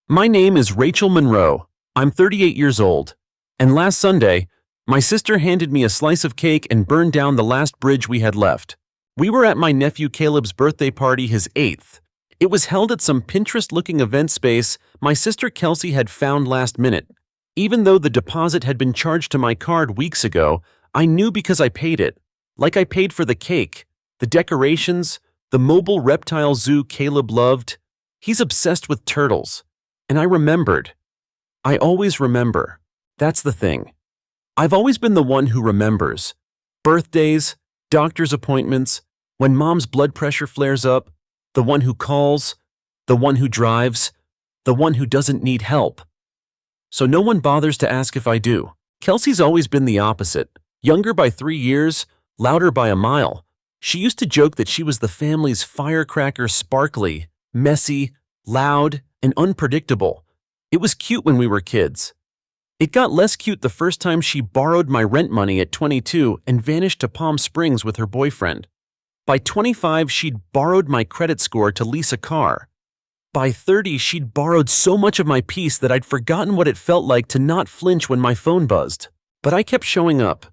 My name is Rachel Monroe. I'm 38 years old. And last Sunday, my sister handed me a slice of cake and burned down the last bridge we had left. We were at my nephew Caleb's birthday party, his 8th. It was held at some Pinterest-looking event space my sister Kelsey had found last minute. Even though the deposit had been charged to my card weeks ago, I knew because I paid it. Like I paid for the cake, the decorations, the mobile reptile zoo Caleb loved. He's obsessed with turtles. And I remembered. I always remember. That's the thing. I've always been the one who remembers. Birthdays, doctor's appointments, when mom's blood pressure flares up, the one who calls, the one who drives, the one who doesn't need help. So no one bothers to ask if I do. Kelsey's always been the opposite. Younger by 3 years, louder by a mile. She used to joke that she was the family's firecracker, sparkly, messy, loud, and unpredictable. It was cute when we were kids. It got less cute the first time she borrowed my rent money at 22 and vanished to Palm Springs with her boyfriend. By 25, she'd borrowed my credit score to lease a car. By 30, she'd borrowed so much of my peace that I'd forgotten what it felt like to not flinch when my phone buzzed. But I kept showing up,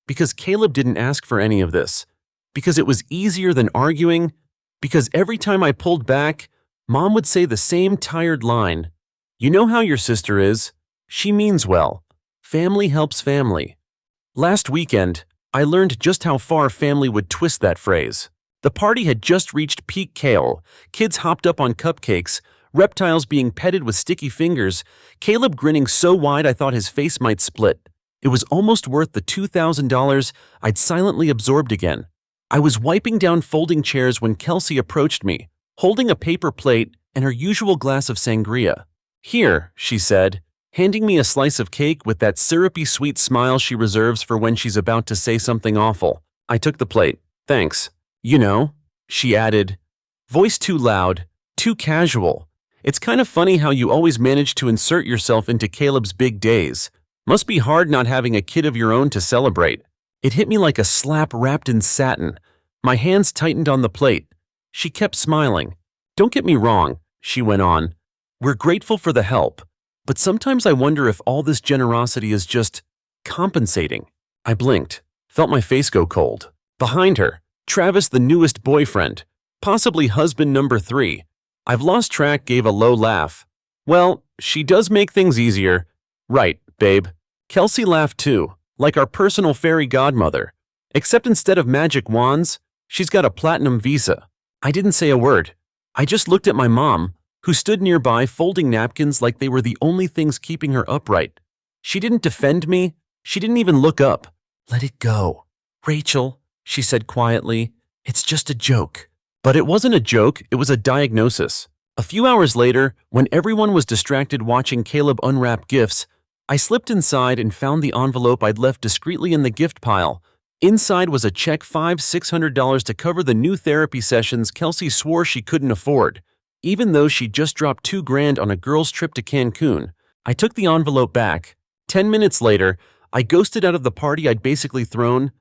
because Caleb didn't ask for any of this, because it was easier than arguing, because every time I pulled back, Mom would say the same tired line, "You know how your sister is. She means well. Family helps family." Last weekend, I learned just how far family would twist that phrase. The party had just reached peak kale, kids hopped up on cupcakes, reptiles being petted with sticky fingers, Caleb grinning so wide I thought his face might split. It was almost worth the $2,000 I'd silently absorbed again. I was wiping down folding chairs when Kelsey approached me, holding a paper plate and her usual glass of sangria. "Here," she said, handing me a slice of cake with that syrupy sweet smile she reserves for when she's about to say something awful. I took the plate. "Thanks. You know," she added, voice too loud, too casual. "It's kind of funny how you always manage to insert yourself into Caleb's big days. Must be hard not having a kid of your own to celebrate." It hit me like a slap wrapped in satin. My hands tightened on the plate. She kept smiling. "Don't get me wrong," she went on. "We're grateful for the help. But sometimes I wonder if all this generosity is just compensating." I blinked, felt my face go cold. Behind her, Travis, the newest boyfriend, possibly husband number 3. I've lost track, gave a low laugh. "Well, she does make things easier." "Right, babe." Kelsey laughed too, like our personal fairy godmother. Except instead of magic wands, she's got a platinum visa. I didn't say a word. I just looked at my mom, who stood nearby folding napkins like they were the only things keeping her upright. She didn't defend me. She didn't even look up. "Let it go. Rachel," she said quietly, "it's just a joke." But it wasn't a joke, it was a diagnosis. A few hours later, when everyone was distracted watching Caleb unwrap gifts, I slipped inside and found the envelope I'd left discreetly in the gift pile. Inside was a check $600 to cover the new therapy sessions Kelsey swore she couldn't afford. Even though she just dropped $2,000 on a girl's trip to Cancun, I took the envelope back. 10 minutes later, I ghosted out of the party I'd basically thrown.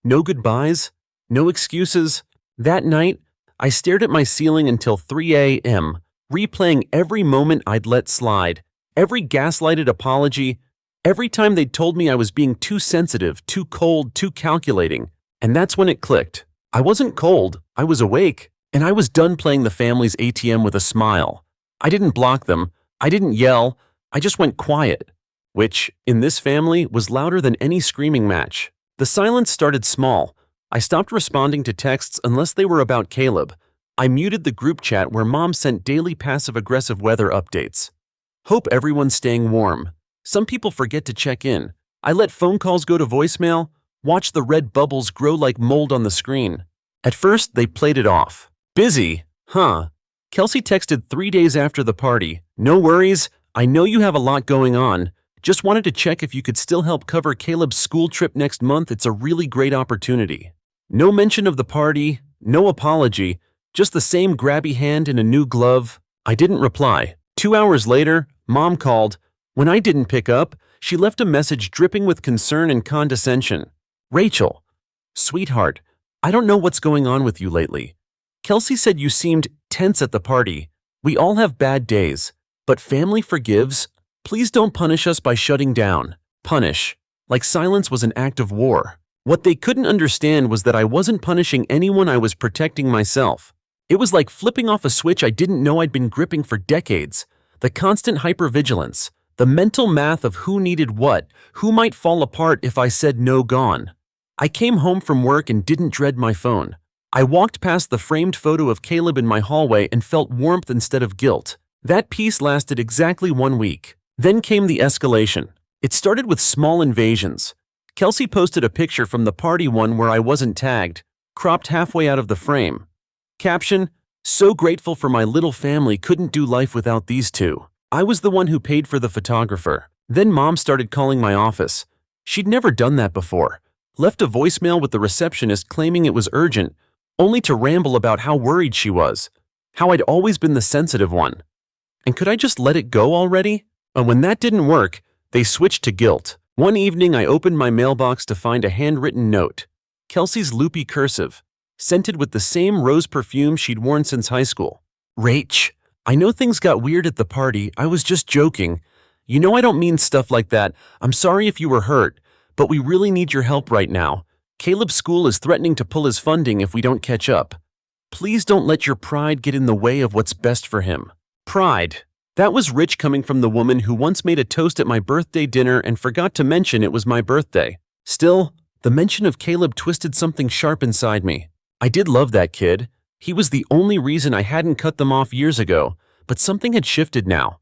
No goodbyes, no excuses. That night, I stared at my ceiling until 3 a.m., replaying every moment I'd let slide, every gaslighted apology, every time they'd told me I was being too sensitive, too cold, too calculating. And that's when it clicked. I wasn't cold, I was awake. And I was done playing the family's ATM with a smile. I didn't block them. I didn't yell. I just went quiet, which, in this family, was louder than any screaming match. The silence started small. I stopped responding to texts unless they were about Caleb. I muted the group chat where Mom sent daily passive-aggressive weather updates. "Hope everyone's staying warm." Some people forget to check in. I let phone calls go to voicemail, watched the red bubbles grow like mold on the screen. At first, they played it off. "Busy, huh?" Kelsey texted 3 days after the party. "No worries, I know you have a lot going on. Just wanted to check if you could still help cover Caleb's school trip next month. It's a really great opportunity." No mention of the party, no apology, just the same grabby hand in a new glove. I didn't reply. 2 hours later, Mom called. When I didn't pick up, she left a message dripping with concern and condescension. "Rachel, sweetheart, I don't know what's going on with you lately. Kelsey said you seemed tense at the party. We all have bad days. But family forgives. Please don't punish us by shutting down. Punish. Like silence was an act of war. What they couldn't understand was that I wasn't punishing anyone, I was protecting myself. It was like flipping off a switch I didn't know I'd been gripping for decades. The constant hypervigilance. The mental math of who needed what, who might fall apart if I said no. Gone. I came home from work and didn't dread my phone. I walked past the framed photo of Caleb in my hallway and felt warmth instead of guilt. That peace lasted exactly 1 week. Then came the escalation. It started with small invasions. Kelsey posted a picture from the party, one where I wasn't tagged, cropped halfway out of the frame. Caption: "So grateful for my little family, couldn't do life without these two." I was the one who paid for the photographer. Then Mom started calling my office. She'd never done that before. Left a voicemail with the receptionist claiming it was urgent, only to ramble about how worried she was, how I'd always been the sensitive one. And could I just let it go already? And when that didn't work, they switched to guilt. One evening I opened my mailbox to find a handwritten note. Kelsey's loopy cursive, scented with the same rose perfume she'd worn since high school. "Rach, I know things got weird at the party, I was just joking. You know I don't mean stuff like that. I'm sorry if you were hurt, but we really need your help right now. Caleb's school is threatening to pull his funding if we don't catch up. Please don't let your pride get in the way of what's best for him." Pride. That was rich coming from the woman who once made a toast at my birthday dinner and forgot to mention it was my birthday. Still, the mention of Caleb twisted something sharp inside me. I did love that kid. He was the only reason I hadn't cut them off years ago, but something had shifted now.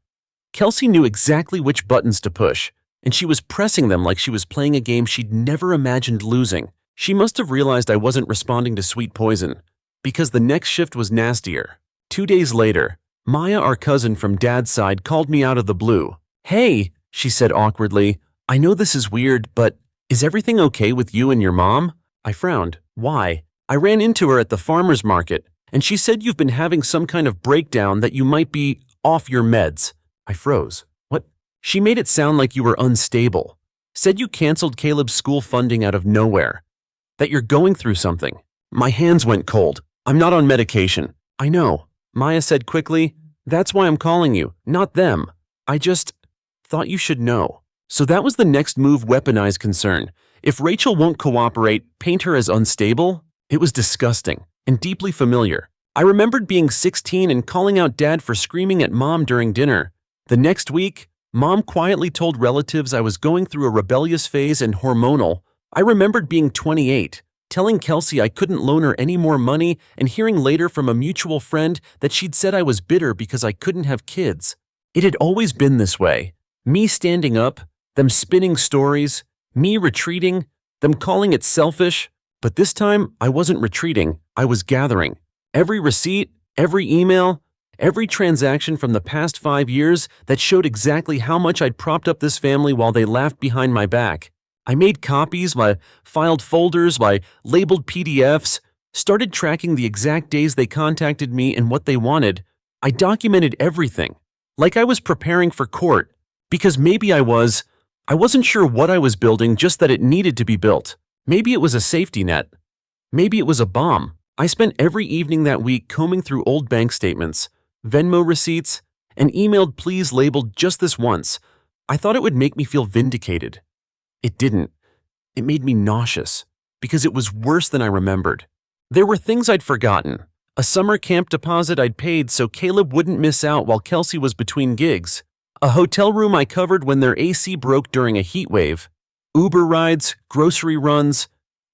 Kelsey knew exactly which buttons to push, and she was pressing them like she was playing a game she'd never imagined losing. She must have realized I wasn't responding to sweet poison, because the next shift was nastier. 2 days later, Maya, our cousin from Dad's side, called me out of the blue. "Hey," she said awkwardly, "I know this is weird, but is everything okay with you and your mom?" I frowned. "Why?" "I ran into her at the farmer's market, and she said you've been having some kind of breakdown, that you might be off your meds." I froze. "What?" "She made it sound like you were unstable. Said you canceled Caleb's school funding out of nowhere. That you're going through something." My hands went cold. "I'm not on medication." "I know," Maya said quickly. "That's why I'm calling you, not them. I just thought you should know." So that was the next move: weaponize concern. If Rachel won't cooperate, paint her as unstable? It was disgusting and deeply familiar. I remembered being 16 and calling out Dad for screaming at Mom during dinner. The next week, Mom quietly told relatives I was going through a rebellious phase and hormonal. I remembered being 28, telling Kelsey I couldn't loan her any more money, and hearing later from a mutual friend that she'd said I was bitter because I couldn't have kids. It had always been this way. Me standing up, them spinning stories, me retreating, them calling it selfish. But this time, I wasn't retreating, I was gathering. Every receipt, every email, every transaction from the past 5 years that showed exactly how much I'd propped up this family while they laughed behind my back. I made copies, I filed folders, I labeled PDFs, started tracking the exact days they contacted me and what they wanted. I documented everything, like I was preparing for court, because maybe I wasn't sure what I was building, just that it needed to be built. Maybe it was a safety net. Maybe it was a bomb. I spent every evening that week combing through old bank statements, Venmo receipts, and emailed pleas labeled just this once. I thought it would make me feel vindicated. It didn't. It made me nauseous, because it was worse than I remembered. There were things I'd forgotten. A summer camp deposit I'd paid so Caleb wouldn't miss out while Kelsey was between gigs. A hotel room I covered when their AC broke during a heat wave. Uber rides, grocery runs,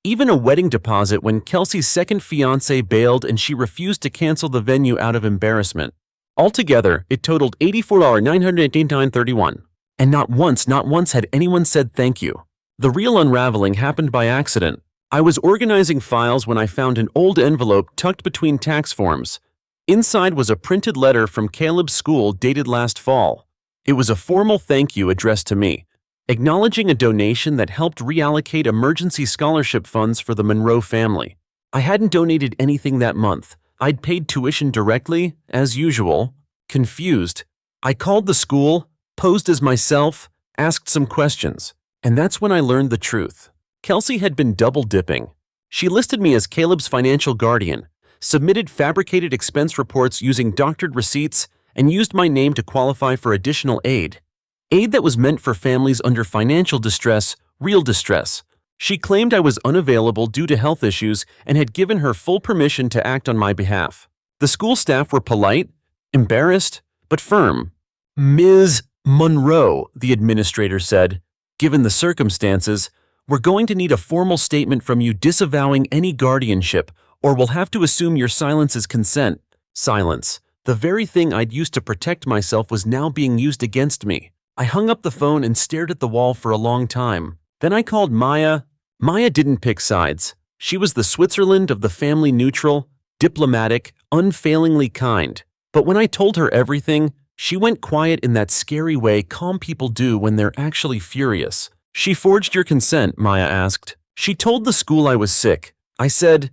even a wedding deposit when Kelsey's second fiance bailed and she refused to cancel the venue out of embarrassment. Altogether, it totaled $84,989.31. And not once had anyone said thank you. The real unraveling happened by accident. I was organizing files when I found an old envelope tucked between tax forms. Inside was a printed letter from Caleb's school dated last fall. It was a formal thank you addressed to me, acknowledging a donation that helped reallocate emergency scholarship funds for the Monroe family. I hadn't donated anything that month. I'd paid tuition directly, as usual. Confused, I called the school, posed as myself, asked some questions, and that's when I learned the truth. Kelsey had been double-dipping. She listed me as Caleb's financial guardian, submitted fabricated expense reports using doctored receipts, and used my name to qualify for additional aid. Aid that was meant for families under financial distress, real distress. She claimed I was unavailable due to health issues and had given her full permission to act on my behalf. The school staff were polite, embarrassed, but firm. "Ms. Monroe," the administrator said, "given the circumstances, we're going to need a formal statement from you disavowing any guardianship, or we'll have to assume your silence is consent." Silence. The very thing I'd used to protect myself was now being used against me. I hung up the phone and stared at the wall for a long time. Then I called Maya. Maya didn't pick sides. She was the Switzerland of the family, neutral, diplomatic, unfailingly kind. But when I told her everything, she went quiet in that scary way calm people do when they're actually furious. "She forged your consent?" Maya asked. "She told the school I was sick. I said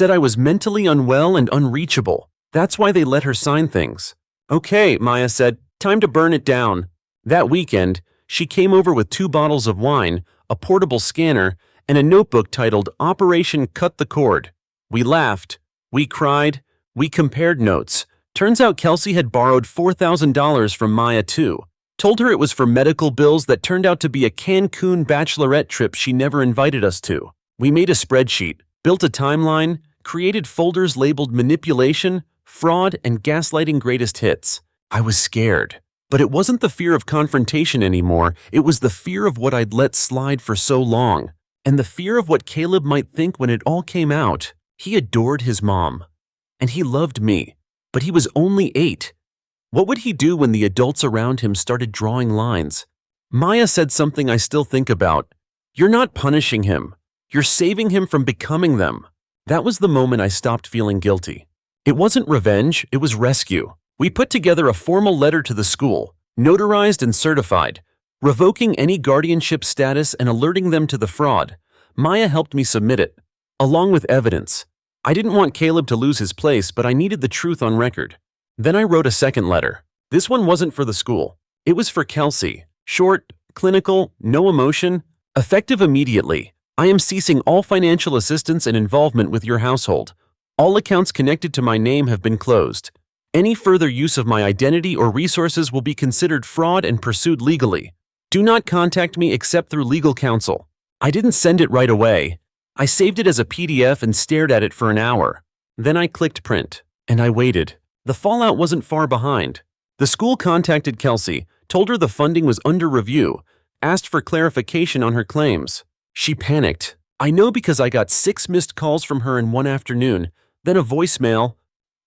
I was mentally unwell and unreachable. That's why they let her sign things." "Okay," Maya said, "time to burn it down." That weekend, she came over with 2 bottles of wine, a portable scanner, and a notebook titled Operation Cut the Cord. We laughed. We cried. We compared notes. Turns out Kelsey had borrowed $4,000 from Maya too. Told her it was for medical bills that turned out to be a Cancun bachelorette trip she never invited us to. We made a spreadsheet, built a timeline, created folders labeled manipulation, fraud, and gaslighting greatest hits. I was scared. But it wasn't the fear of confrontation anymore, it was the fear of what I'd let slide for so long. And the fear of what Caleb might think when it all came out. He adored his mom. And he loved me. But he was only 8. What would he do when the adults around him started drawing lines? Maya said something I still think about. "You're not punishing him. You're saving him from becoming them." That was the moment I stopped feeling guilty. It wasn't revenge, it was rescue. We put together a formal letter to the school, notarized and certified, revoking any guardianship status and alerting them to the fraud. Maya helped me submit it, along with evidence. I didn't want Caleb to lose his place, but I needed the truth on record. Then I wrote a second letter. This one wasn't for the school. It was for Kelsey. Short, clinical, no emotion. Effective immediately. I am ceasing all financial assistance and involvement with your household. All accounts connected to my name have been closed. Any further use of my identity or resources will be considered fraud and pursued legally. Do not contact me except through legal counsel. I didn't send it right away. I saved it as a PDF and stared at it for an hour. Then I clicked print, and I waited. The fallout wasn't far behind. The school contacted Kelsey, told her the funding was under review, asked for clarification on her claims. She panicked. I know because I got 6 missed calls from her in one afternoon, then a voicemail.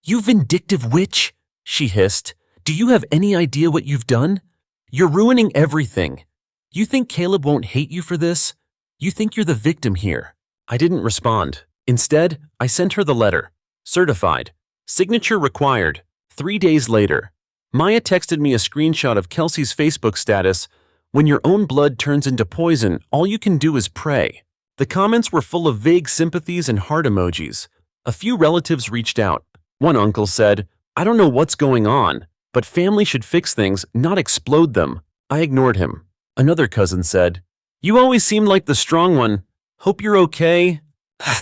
"You vindictive witch," she hissed. "Do you have any idea what you've done? You're ruining everything. You think Caleb won't hate you for this? You think you're the victim here." I didn't respond. Instead, I sent her the letter. Certified. Signature required. 3 days later. Maya texted me a screenshot of Kelsey's Facebook status. "When your own blood turns into poison, all you can do is pray." The comments were full of vague sympathies and heart emojis. A few relatives reached out. One uncle said, "I don't know what's going on, but family should fix things, not explode them." I ignored him. Another cousin said, "You always seemed like the strong one. Hope you're okay."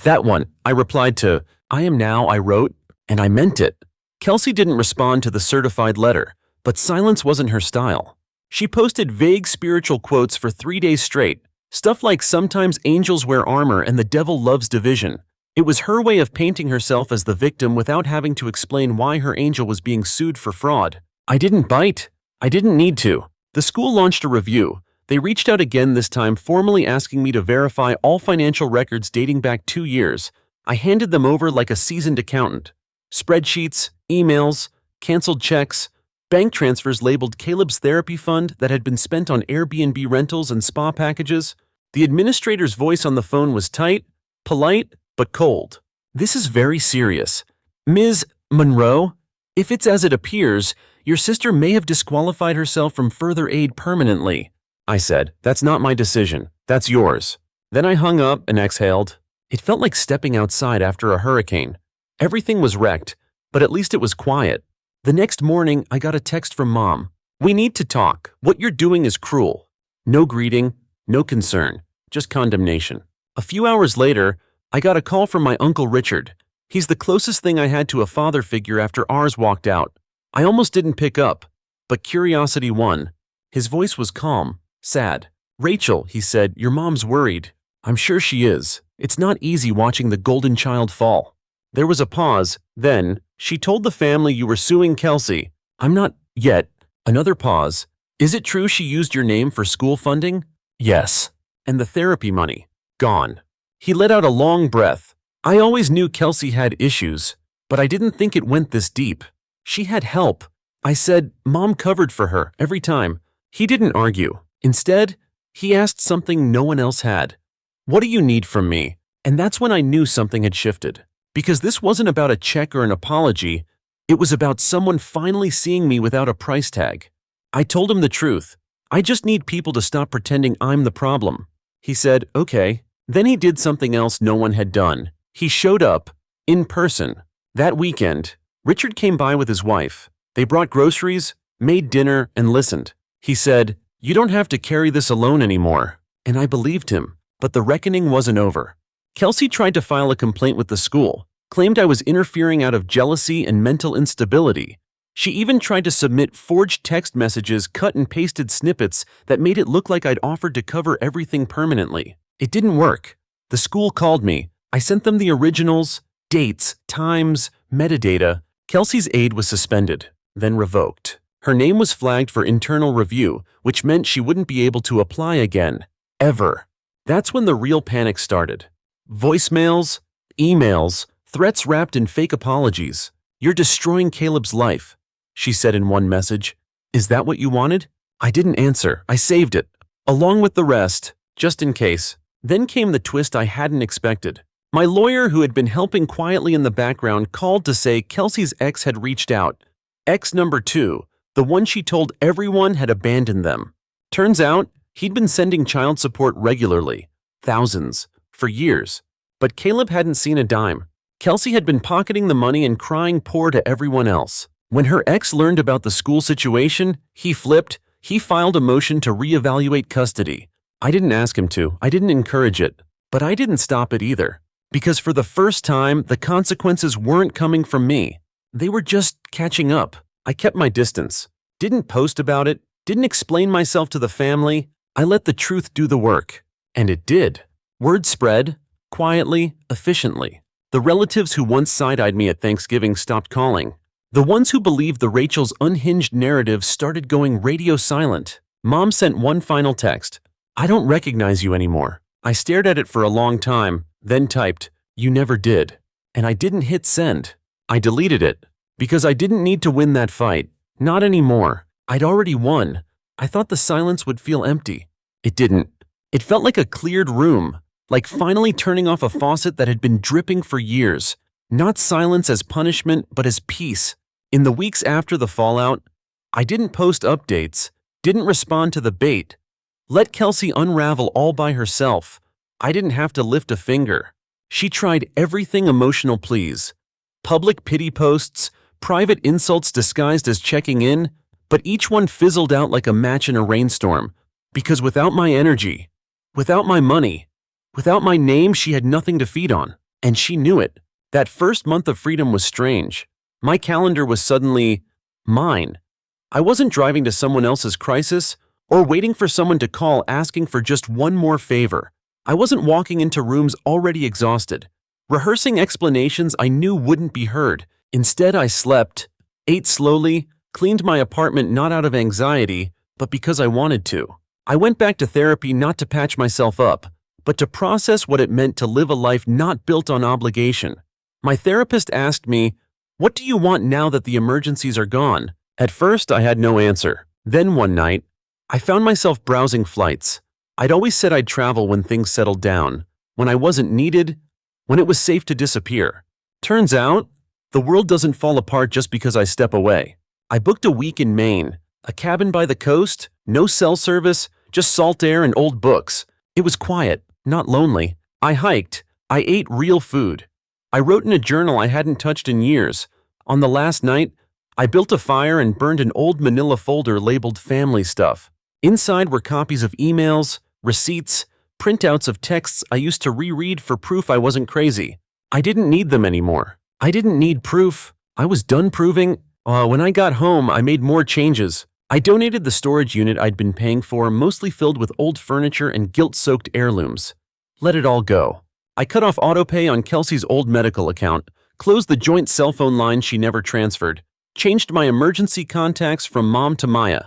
That one, I replied to. "I am now," I wrote, and I meant it. Kelsey didn't respond to the certified letter, but silence wasn't her style. She posted vague spiritual quotes for 3 days straight, stuff like "sometimes angels wear armor and the devil loves division." It was her way of painting herself as the victim without having to explain why her angel was being sued for fraud. I didn't bite. I didn't need to. The school launched a review. They reached out again, this time formally asking me to verify all financial records dating back 2 years. I handed them over like a seasoned accountant. Spreadsheets, emails, canceled checks, bank transfers labeled Caleb's therapy fund that had been spent on Airbnb rentals and spa packages. The administrator's voice on the phone was tight, polite, but cold. "This is very serious. Ms. Monroe, if it's as it appears, your sister may have disqualified herself from further aid permanently." I said, "That's not my decision. That's yours." Then I hung up and exhaled. It felt like stepping outside after a hurricane. Everything was wrecked, but at least it was quiet. The next morning, I got a text from Mom. "We need to talk. What you're doing is cruel." No greeting, no concern, just condemnation. A few hours later, I got a call from my Uncle Richard. He's the closest thing I had to a father figure after ours walked out. I almost didn't pick up, but curiosity won. His voice was calm, sad. "Rachel," he said, "your mom's worried." "I'm sure she is. It's not easy watching the golden child fall." There was a pause. Then, "She told the family you were suing Kelsey." "I'm not yet." Another pause. "Is it true she used your name for school funding?" "Yes." "And the therapy money?" "Gone." He let out a long breath. I always knew Kelsey had issues, but I didn't think it went this deep. She had help. I said, "Mom covered for her every time." He didn't argue. Instead, he asked something no one else had. "What do you need from me?" And that's when I knew something had shifted. Because this wasn't about a check or an apology. It was about someone finally seeing me without a price tag. I told him the truth. "I just need people to stop pretending I'm the problem." He said, "Okay." Then he did something else no one had done. He showed up, in person. That weekend, Richard came by with his wife. They brought groceries, made dinner, and listened. He said, "You don't have to carry this alone anymore." And I believed him. But the reckoning wasn't over. Kelsey tried to file a complaint with the school, claimed I was interfering out of jealousy and mental instability. She even tried to submit forged text messages, cut and pasted snippets that made it look like I'd offered to cover everything permanently. It didn't work. The school called me. I sent them the originals, dates, times, metadata. Kelsey's aid was suspended, then revoked. Her name was flagged for internal review, which meant she wouldn't be able to apply again. Ever. That's when the real panic started. Voicemails, emails, threats wrapped in fake apologies. "You're destroying Caleb's life," she said in one message. "Is that what you wanted?" I didn't answer. I saved it, along with the rest, just in case. Then came the twist I hadn't expected. My lawyer, who had been helping quietly in the background, called to say Kelsey's ex had reached out. Ex number 2, the one she told everyone had abandoned them. Turns out, he'd been sending child support regularly, thousands, for years. But Caleb hadn't seen a dime. Kelsey had been pocketing the money and crying poor to everyone else. When her ex learned about the school situation, he flipped. He filed a motion to reevaluate custody. I didn't ask him to. I didn't encourage it. But I didn't stop it either. Because for the first time, the consequences weren't coming from me. They were just catching up. I kept my distance. Didn't post about it. Didn't explain myself to the family. I let the truth do the work. And it did. Word spread, quietly, efficiently. The relatives who once side-eyed me at Thanksgiving stopped calling. The ones who believed the Rachel's unhinged narrative started going radio silent. Mom sent one final text. "I don't recognize you anymore." I stared at it for a long time, then typed, "You never did." And I didn't hit send. I deleted it. Because I didn't need to win that fight. Not anymore. I'd already won. I thought the silence would feel empty. It didn't. It felt like a cleared room. Like finally turning off a faucet that had been dripping for years. Not silence as punishment, but as peace. In the weeks after the fallout, I didn't post updates, didn't respond to the bait. Let Kelsey unravel all by herself. I didn't have to lift a finger. She tried everything emotional please. Public pity posts, private insults disguised as checking in, but each one fizzled out like a match in a rainstorm. Because without my energy, without my money, without my name, she had nothing to feed on. And she knew it. That first month of freedom was strange. My calendar was suddenly mine. I wasn't driving to someone else's crisis or waiting for someone to call asking for just one more favor. I wasn't walking into rooms already exhausted, rehearsing explanations I knew wouldn't be heard. Instead, I slept, ate slowly, cleaned my apartment not out of anxiety, but because I wanted to. I went back to therapy not to patch myself up, but to process what it meant to live a life not built on obligation. My therapist asked me, "What do you want now that the emergencies are gone?" At first, I had no answer. Then one night, I found myself browsing flights. I'd always said I'd travel when things settled down, when I wasn't needed, when it was safe to disappear. Turns out, the world doesn't fall apart just because I step away. I booked a week in Maine, a cabin by the coast, no cell service, just salt air and old books. It was quiet, not lonely. I hiked. I ate real food. I wrote in a journal I hadn't touched in years. On the last night, I built a fire and burned an old manila folder labeled family stuff. Inside were copies of emails, receipts, printouts of texts I used to reread for proof I wasn't crazy. I didn't need them anymore. I didn't need proof. I was done proving. When I got home, I made more changes. I donated the storage unit I'd been paying for, mostly filled with old furniture and guilt-soaked heirlooms. Let it all go. I cut off autopay on Kelsey's old medical account, closed the joint cell phone line she never transferred, changed my emergency contacts from Mom to Maya.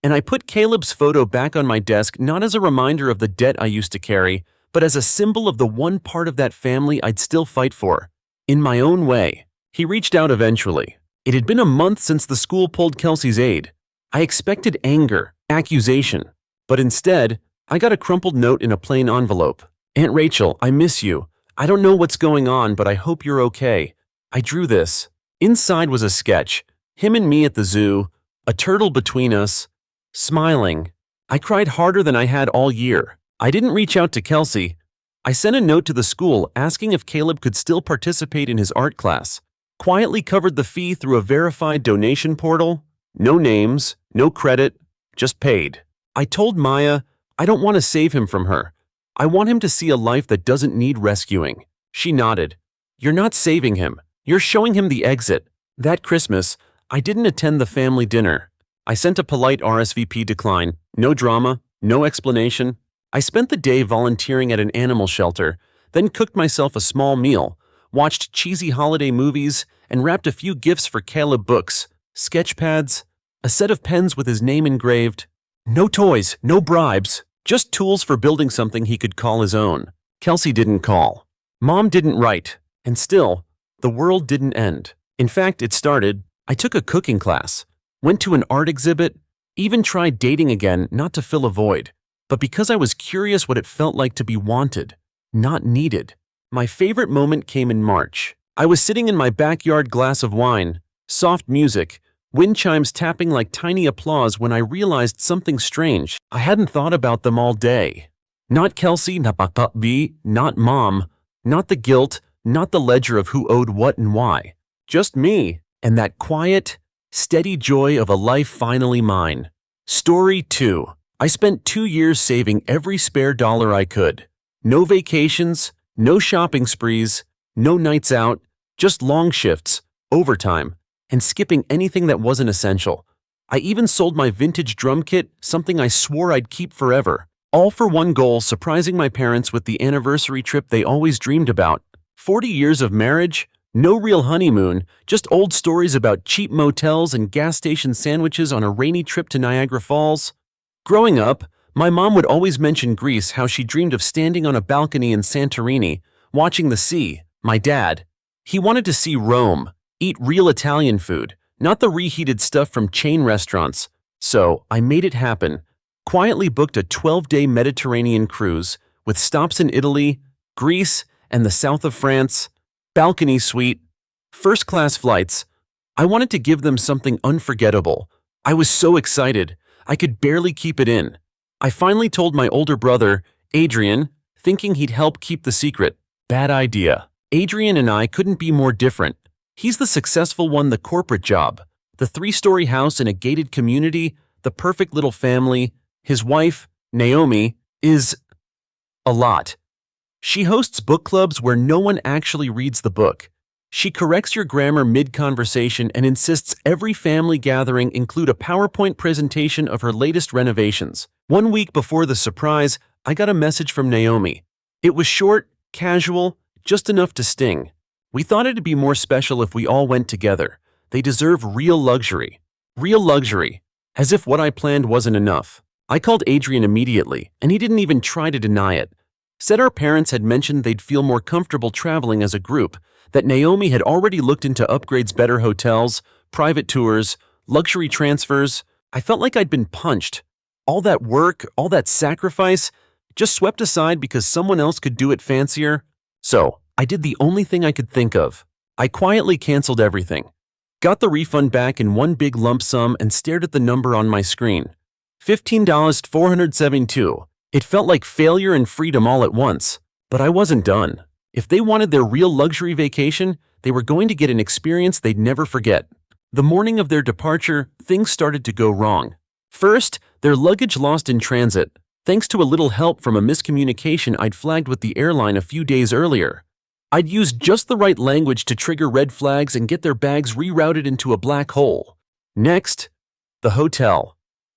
And I put Caleb's photo back on my desk not as a reminder of the debt I used to carry, but as a symbol of the one part of that family I'd still fight for. In my own way. He reached out eventually. It had been a month since the school pulled Kelsey's aid. I expected anger, accusation, but instead, I got a crumpled note in a plain envelope. Aunt Rachel, I miss you. I don't know what's going on, but I hope you're okay. I drew this. Inside was a sketch. Him and me at the zoo, a turtle between us, smiling. I cried harder than I had all year. I didn't reach out to Kelsey. I sent a note to the school asking if Caleb could still participate in his art class. Quietly covered the fee through a verified donation portal. No names, no credit, just paid. I told Maya, I don't want to save him from her. I want him to see a life that doesn't need rescuing. She nodded. You're not saving him. You're showing him the exit. That Christmas, I didn't attend the family dinner. I sent a polite RSVP decline. No drama, no explanation. I spent the day volunteering at an animal shelter, then cooked myself a small meal, watched cheesy holiday movies, and wrapped a few gifts for Caleb: books, sketch pads, a set of pens with his name engraved. No toys, no bribes, just tools for building something he could call his own. Kelsey didn't call. Mom didn't write. And still, the world didn't end. In fact, it started. I took a cooking class, went to an art exhibit, even tried dating again, not to fill a void, but because I was curious what it felt like to be wanted, not needed. My favorite moment came in March. I was sitting in my backyard, glass of wine, soft music, wind chimes tapping like tiny applause, when I realized something strange. I hadn't thought about them all day. Not Kelsey, not Mom, not the guilt, not the ledger of who owed what and why. Just me, and that quiet, steady joy of a life finally mine. Story 2. I spent 2 years saving every spare dollar I could. No vacations, no shopping sprees, no nights out, just long shifts, overtime, and skipping anything that wasn't essential. I even sold my vintage drum kit, something I swore I'd keep forever, all for one goal: surprising my parents with the anniversary trip they always dreamed about. 40 years of marriage, no real honeymoon, just old stories about cheap motels and gas station sandwiches on a rainy trip to Niagara Falls. Growing up, my mom would always mention Greece, how she dreamed of standing on a balcony in Santorini, watching the sea. My dad, he wanted to see Rome, eat real Italian food, not the reheated stuff from chain restaurants. So I made it happen. Quietly booked a 12-day Mediterranean cruise with stops in Italy, Greece, and the south of France. Balcony suite, first-class flights. I wanted to give them something unforgettable. I was so excited, I could barely keep it in. I finally told my older brother, Adrian, thinking he'd help keep the secret. Bad idea. Adrian and I couldn't be more different. He's the successful one, the corporate job, the 3-story house in a gated community, the perfect little family. His wife, Naomi, is a lot. She hosts book clubs where no one actually reads the book. She corrects your grammar mid-conversation and insists every family gathering include a PowerPoint presentation of her latest renovations. 1 week before the surprise, I got a message from Naomi. It was short, casual, just enough to sting. We thought it'd be more special if we all went together. They deserve real luxury. Real luxury. As if what I planned wasn't enough. I called Adrian immediately, and he didn't even try to deny it. Said our parents had mentioned they'd feel more comfortable traveling as a group, that Naomi had already looked into upgrades, better hotels, private tours, luxury transfers. I felt like I'd been punched. All that work, all that sacrifice, just swept aside because someone else could do it fancier. So, I did the only thing I could think of. I quietly canceled everything. Got the refund back in one big lump sum and stared at the number on my screen. $15,472. It felt like failure and freedom all at once. But I wasn't done. If they wanted their real luxury vacation, they were going to get an experience they'd never forget. The morning of their departure, things started to go wrong. First, their luggage lost in transit, thanks to a little help from a miscommunication I'd flagged with the airline a few days earlier. I'd used just the right language to trigger red flags and get their bags rerouted into a black hole. Next, the hotel.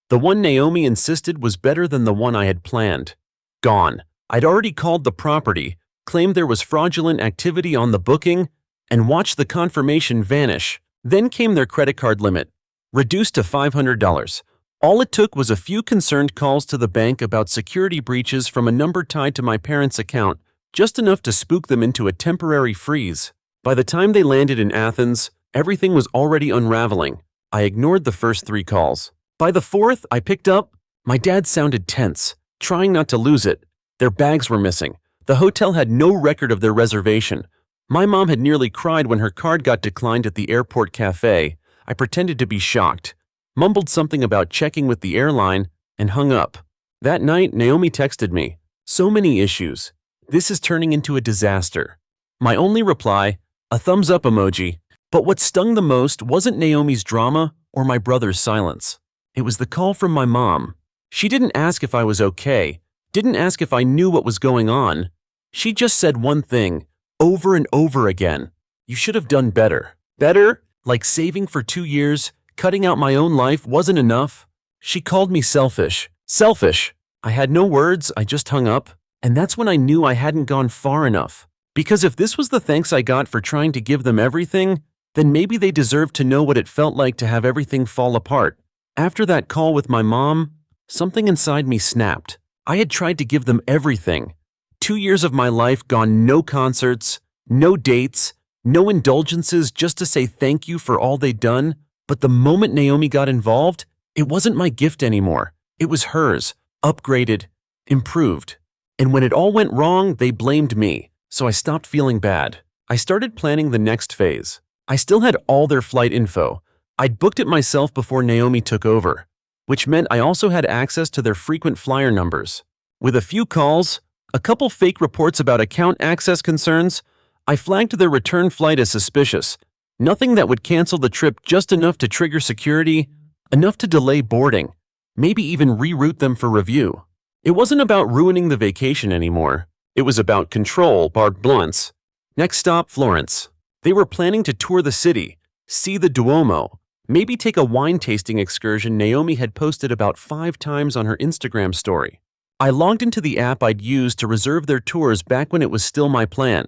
The one Naomi insisted was better than the one I had planned. Gone. I'd already called the property, claimed there was fraudulent activity on the booking, and watched the confirmation vanish. Then came their credit card limit, reduced to $500. All it took was a few concerned calls to the bank about security breaches from a number tied to my parents' account, just enough to spook them into a temporary freeze. By the time they landed in Athens, everything was already unraveling. I ignored the first 3 calls. By the 4th, I picked up. My dad sounded tense, trying not to lose it. Their bags were missing. The hotel had no record of their reservation. My mom had nearly cried when her card got declined at the airport cafe. I pretended to be shocked, mumbled something about checking with the airline, and hung up. That night, Naomi texted me, "So many issues. This is turning into a disaster." My only reply, a thumbs up emoji. But what stung the most wasn't Naomi's drama or my brother's silence. It was the call from my mom. She didn't ask if I was okay, didn't ask if I knew what was going on. She just said one thing, over and over again. "You should have done better." Better? Like saving for 2 years, cutting out my own life wasn't enough. She called me selfish. Selfish. I had no words, I just hung up. And that's when I knew I hadn't gone far enough. Because if this was the thanks I got for trying to give them everything, then maybe they deserved to know what it felt like to have everything fall apart. After that call with my mom, something inside me snapped. I had tried to give them everything. 2 years of my life gone, no concerts, no dates, no indulgences, just to say thank you for all they'd done. But the moment Naomi got involved, it wasn't my gift anymore. It was hers, upgraded, improved. And when it all went wrong, they blamed me, so I stopped feeling bad. I started planning the next phase. I still had all their flight info. I'd booked it myself before Naomi took over, which meant I also had access to their frequent flyer numbers. With a few calls, a couple fake reports about account access concerns, I flagged their return flight as suspicious. Nothing that would cancel the trip, just enough to trigger security, enough to delay boarding, maybe even reroute them for review. It wasn't about ruining the vacation anymore. It was about control, Bart Blunt's. Next stop, Florence. They were planning to tour the city, see the Duomo, maybe take a wine tasting excursion Naomi had posted about 5 times on her Instagram story. I logged into the app I'd used to reserve their tours back when it was still my plan.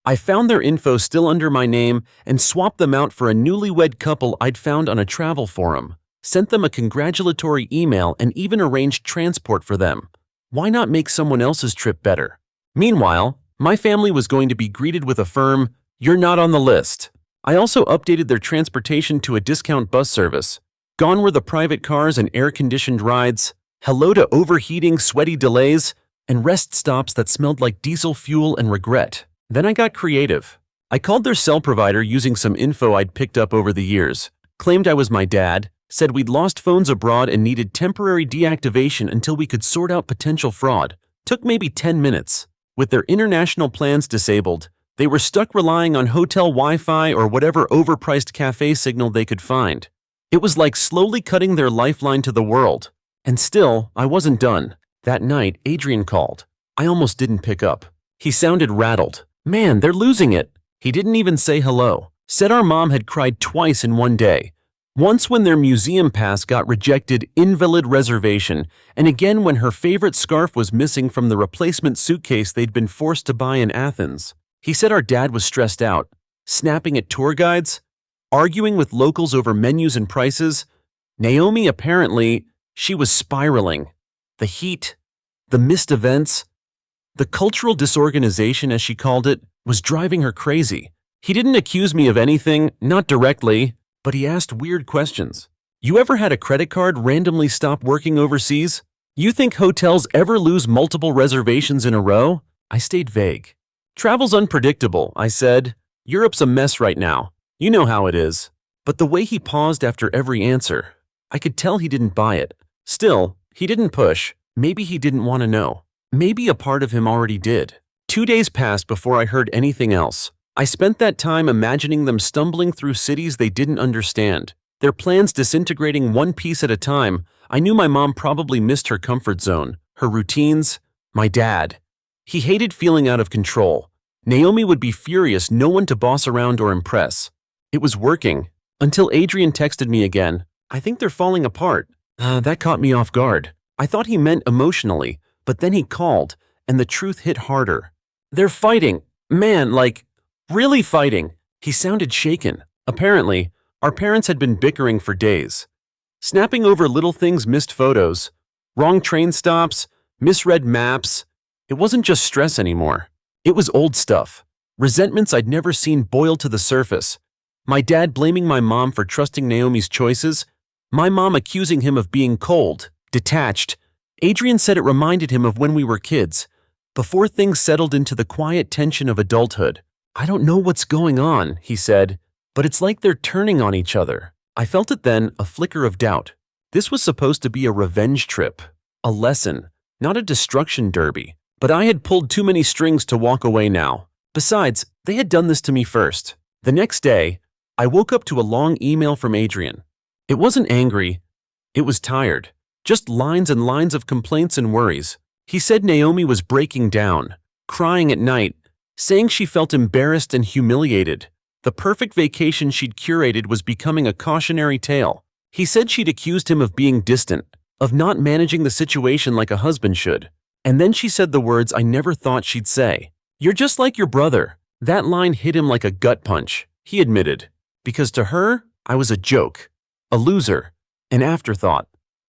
I found their info still under my name and swapped them out for a newlywed couple I'd found on a travel forum, sent them a congratulatory email, and even arranged transport for them. Why not make someone else's trip better? Meanwhile, my family was going to be greeted with a firm, "You're not on the list." I also updated their transportation to a discount bus service. Gone were the private cars and air-conditioned rides. Hello to overheating, sweaty delays, and rest stops that smelled like diesel fuel and regret. Then I got creative. I called their cell provider using some info I'd picked up over the years, claimed I was my dad, said we'd lost phones abroad and needed temporary deactivation until we could sort out potential fraud. Took maybe 10 minutes. With their international plans disabled, they were stuck relying on hotel Wi-Fi or whatever overpriced cafe signal they could find. It was like slowly cutting their lifeline to the world. And still, I wasn't done. That night, Adrian called. I almost didn't pick up. He sounded rattled. "Man, they're losing it." He didn't even say hello. Said our mom had cried twice in one day. Once when their museum pass got rejected, invalid reservation, and again when her favorite scarf was missing from the replacement suitcase they'd been forced to buy in Athens. He said our dad was stressed out, snapping at tour guides, arguing with locals over menus and prices. Naomi, apparently, she was spiraling. The heat, the missed events, the cultural disorganization, as she called it, was driving her crazy. He didn't accuse me of anything, not directly, but he asked weird questions. "You ever had a credit card randomly stop working overseas? You think hotels ever lose multiple reservations in a row?" I stayed vague. "Travel's unpredictable," I said. "Europe's a mess right now. You know how it is." But the way he paused after every answer, I could tell he didn't buy it. Still, he didn't push. Maybe he didn't want to know. Maybe a part of him already did. 2 days passed before I heard anything else. I spent that time imagining them stumbling through cities they didn't understand, their plans disintegrating one piece at a time. I knew my mom probably missed her comfort zone, her routines. My dad. He hated feeling out of control. Naomi would be furious, no one to boss around or impress. It was working, until Adrian texted me again. I think they're falling apart. That caught me off guard. I thought he meant emotionally, but then he called, and the truth hit harder. They're fighting. Man, like, really fighting. He sounded shaken. Apparently, our parents had been bickering for days. Snapping over little things, missed photos, wrong train stops, misread maps. It wasn't just stress anymore. It was old stuff. Resentments I'd never seen boil to the surface. My dad blaming my mom for trusting Naomi's choices. My mom accusing him of being cold, detached. Adrian said it reminded him of when we were kids, before things settled into the quiet tension of adulthood. I don't know what's going on, he said, but it's like they're turning on each other. I felt it then, a flicker of doubt. This was supposed to be a revenge trip, a lesson, not a destruction derby. But I had pulled too many strings to walk away now. Besides, they had done this to me first. The next day, I woke up to a long email from Adrian. It wasn't angry. It was tired. Just lines and lines of complaints and worries. He said Naomi was breaking down, crying at night, saying she felt embarrassed and humiliated. The perfect vacation she'd curated was becoming a cautionary tale. He said she'd accused him of being distant, of not managing the situation like a husband should. And then she said the words I never thought she'd say. You're just like your brother. That line hit him like a gut punch, he admitted. Because to her, I was a joke, a loser, an afterthought.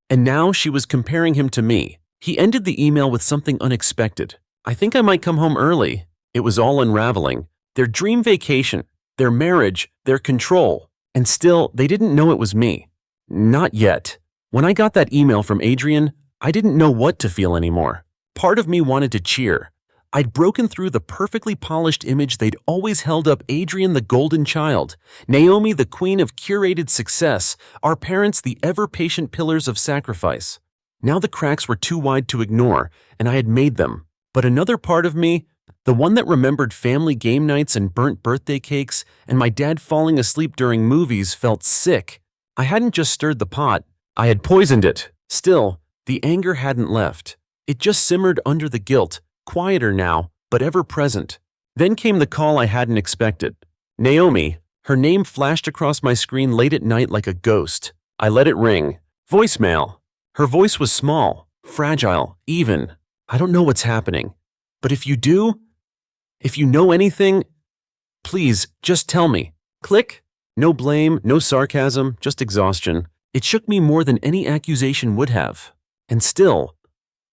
And now she was comparing him to me. He ended the email with something unexpected. I think I might come home early. It was all unraveling. Their dream vacation, their marriage, their control. And still, they didn't know it was me. Not yet. When I got that email from Adrian, I didn't know what to feel anymore. Part of me wanted to cheer. I'd broken through the perfectly polished image they'd always held up: Adrian the golden child, Naomi the queen of curated success, our parents the ever-patient pillars of sacrifice. Now the cracks were too wide to ignore, and I had made them. But another part of me, the one that remembered family game nights and burnt birthday cakes and my dad falling asleep during movies, felt sick. I hadn't just stirred the pot, I had poisoned it. Still, the anger hadn't left. It just simmered under the guilt, quieter now, but ever present. Then came the call I hadn't expected. Naomi. Her name flashed across my screen late at night like a ghost. I let it ring. Voicemail. Her voice was small, fragile, even. I don't know what's happening. But if you do, if you know anything, please, just tell me. Click. No blame, no sarcasm, just exhaustion. It shook me more than any accusation would have. And still,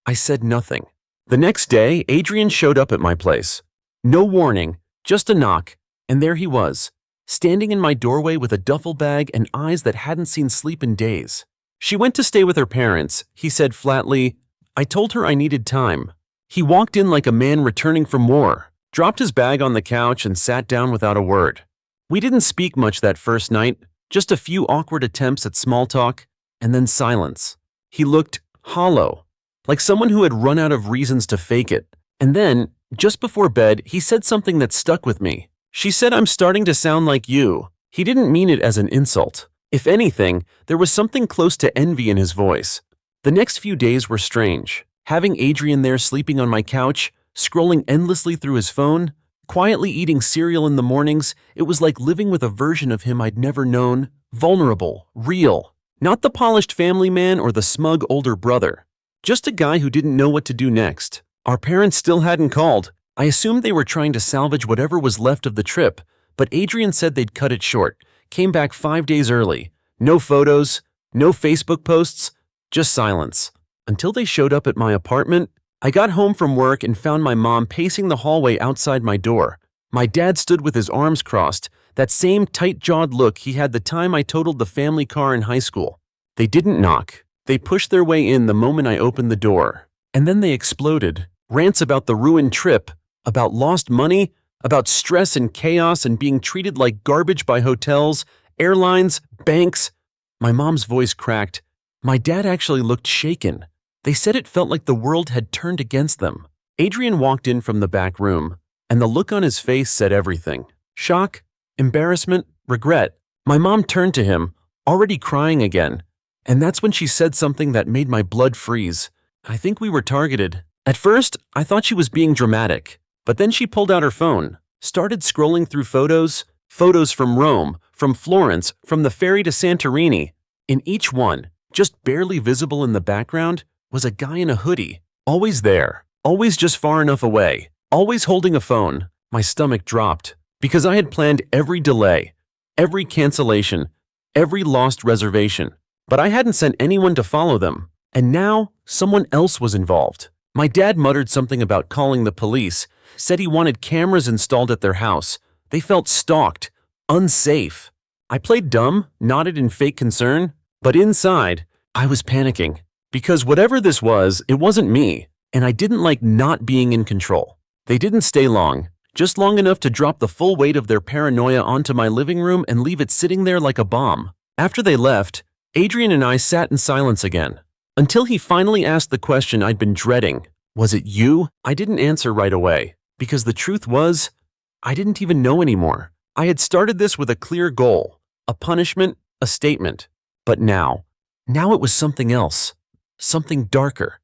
I said nothing. The next day, Adrian showed up at my place. No warning, just a knock, and there he was, standing in my doorway with a duffel bag and eyes that hadn't seen sleep in days. She went to stay with her parents, he said flatly. I told her I needed time. He walked in like a man returning from war, dropped his bag on the couch and sat down without a word. We didn't speak much that first night, just a few awkward attempts at small talk, and then silence. He looked hollow, like someone who had run out of reasons to fake it. And then, just before bed, he said something that stuck with me. She said, I'm starting to sound like you. He didn't mean it as an insult. If anything, there was something close to envy in his voice. The next few days were strange. Having Adrian there sleeping on my couch, scrolling endlessly through his phone, quietly eating cereal in the mornings, it was like living with a version of him I'd never known, vulnerable, real. Not the polished family man or the smug older brother. Just a guy who didn't know what to do next. Our parents still hadn't called. I assumed they were trying to salvage whatever was left of the trip, but Adrian said they'd cut it short. Came back 5 days early. No photos, no Facebook posts, just silence. Until they showed up at my apartment. I got home from work and found my mom pacing the hallway outside my door. My dad stood with his arms crossed, that same tight-jawed look he had the time I totaled the family car in high school. They didn't knock. They pushed their way in the moment I opened the door. And then they exploded. Rants about the ruined trip, about lost money, about stress and chaos and being treated like garbage by hotels, airlines, banks. My mom's voice cracked. My dad actually looked shaken. They said it felt like the world had turned against them. Adrian walked in from the back room, and the look on his face said everything. Shock, embarrassment, regret. My mom turned to him, already crying again, and that's when she said something that made my blood freeze. I think we were targeted. At first, I thought she was being dramatic. But then she pulled out her phone, started scrolling through photos from Rome, from Florence, from the ferry to Santorini. In each one, just barely visible in the background, was a guy in a hoodie, always there, always just far enough away, always holding a phone. My stomach dropped, because I had planned every delay, every cancellation, every lost reservation. But I hadn't sent anyone to follow them, and now someone else was involved. My dad muttered something about calling the police, said he wanted cameras installed at their house. They felt stalked, unsafe. I played dumb, nodded in fake concern, but inside, I was panicking. Because whatever this was, it wasn't me, and I didn't like not being in control. They didn't stay long, just long enough to drop the full weight of their paranoia onto my living room and leave it sitting there like a bomb. After they left, Adrian and I sat in silence again, until he finally asked the question I'd been dreading. Was it you? I didn't answer right away, because the truth was, I didn't even know anymore. I had started this with a clear goal, a punishment, a statement. But now it was something else, something darker,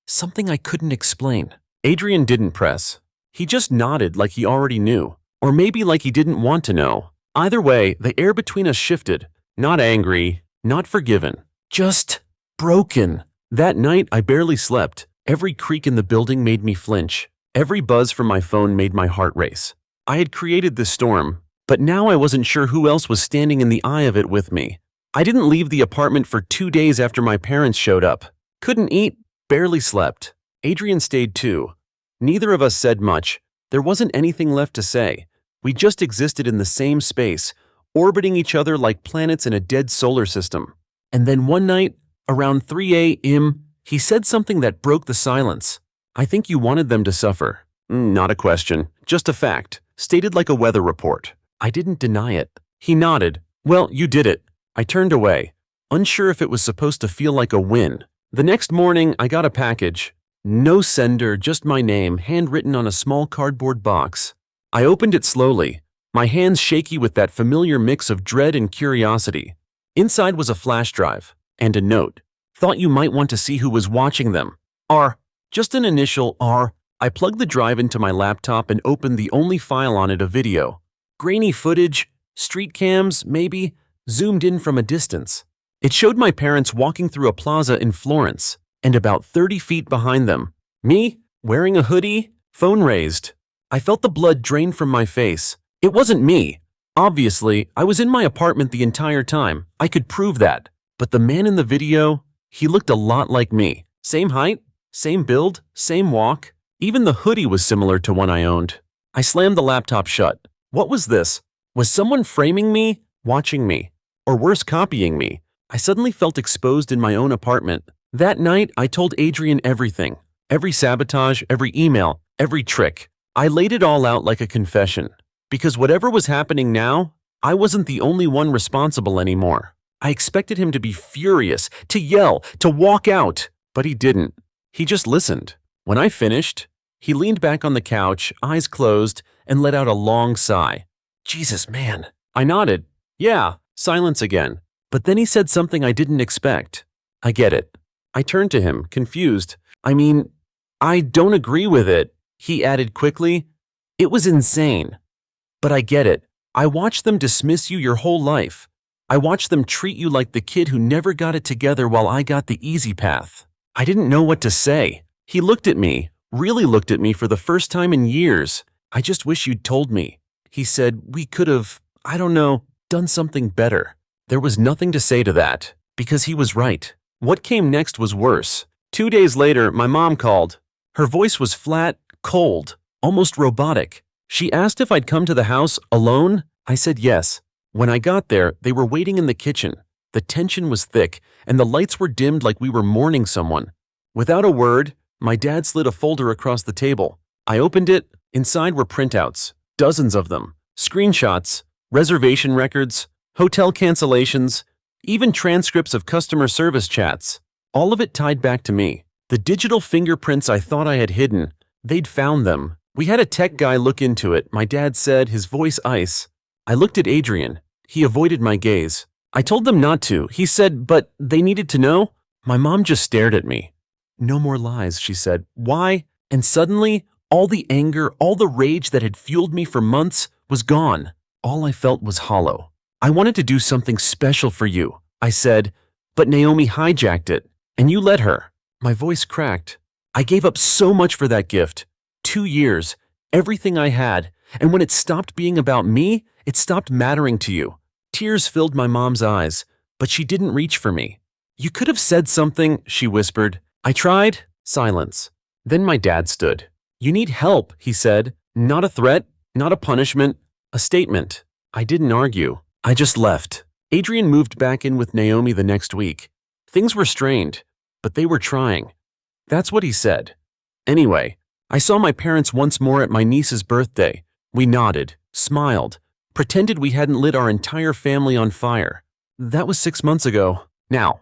something I couldn't explain. Adrian didn't press. He just nodded like he already knew, or maybe like he didn't want to know. Either way, the air between us shifted, not angry, not forgiven, just broken. That night, I barely slept. Every creak in the building made me flinch. Every buzz from my phone made my heart race. I had created this storm, but now I wasn't sure who else was standing in the eye of it with me. I didn't leave the apartment for 2 days after my parents showed up. Couldn't eat, barely slept. Adrian stayed too. Neither of us said much. There wasn't anything left to say. We just existed in the same space, orbiting each other like planets in a dead solar system. And then one night, around 3 a.m., he said something that broke the silence. I think you wanted them to suffer. Not a question, just a fact, stated like a weather report. I didn't deny it. He nodded. Well, you did it. I turned away, unsure if it was supposed to feel like a win. The next morning, I got a package. No sender, just my name, handwritten on a small cardboard box. I opened it slowly, my hands shaky with that familiar mix of dread and curiosity. Inside was a flash drive and a note. Thought you might want to see who was watching them. R. Just an initial R. I plugged the drive into my laptop and opened the only file on it, a video. Grainy footage, street cams, maybe, zoomed in from a distance. It showed my parents walking through a plaza in Florence, and about 30 feet behind them, me, wearing a hoodie, phone raised. I felt the blood drain from my face. It wasn't me. Obviously, I was in my apartment the entire time. I could prove that. But the man in the video, he looked a lot like me. Same height, same build, same walk. Even the hoodie was similar to one I owned. I slammed the laptop shut. What was this? Was someone framing me, watching me, or worse, copying me? I suddenly felt exposed in my own apartment. That night, I told Adrian everything. Every sabotage, every email, every trick. I laid it all out like a confession. Because whatever was happening now, I wasn't the only one responsible anymore. I expected him to be furious, to yell, to walk out. But he didn't. He just listened. When I finished, he leaned back on the couch, eyes closed, and let out a long sigh. Jesus, man. I nodded. Yeah, silence again. But then he said something I didn't expect. I get it. I turned to him, confused. I mean, I don't agree with it, he added quickly. It was insane. But I get it. I watched them dismiss you your whole life. I watched them treat you like the kid who never got it together while I got the easy path. I didn't know what to say. He looked at me, really looked at me for the first time in years. I just wish you'd told me. He said we could have, I don't know, done something better. There was nothing to say to that, because he was right. What came next was worse. 2 days later, my mom called. Her voice was flat, cold, almost robotic. She asked if I'd come to the house alone. I said yes. When I got there, they were waiting in the kitchen. The tension was thick, and the lights were dimmed like we were mourning someone. Without a word, my dad slid a folder across the table. I opened it. Inside were printouts, dozens of them, screenshots, reservation records, hotel cancellations, even transcripts of customer service chats. All of it tied back to me. The digital fingerprints I thought I had hidden, they'd found them. We had a tech guy look into it, my dad said, his voice ice. I looked at Adrian. He avoided my gaze. I told them not to. He said, but they needed to know? My mom just stared at me. No more lies, she said. Why? And suddenly, All the anger, all the rage that had fueled me for months was gone. All I felt was hollow. I wanted to do something special for you, I said, but Naomi hijacked it, and you let her. My voice cracked. I gave up so much for that gift. 2 years, everything I had, and when it stopped being about me, it stopped mattering to you. Tears filled my mom's eyes, but she didn't reach for me. You could have said something, she whispered. I tried. Silence. Then my dad stood. You need help, he said. Not a threat, not a punishment, a statement. I didn't argue. I just left. Adrian moved back in with Naomi the next week. Things were strained, but they were trying. That's what he said. Anyway, I saw my parents once more at my niece's birthday. We nodded, smiled, pretended we hadn't lit our entire family on fire. That was 6 months ago. Now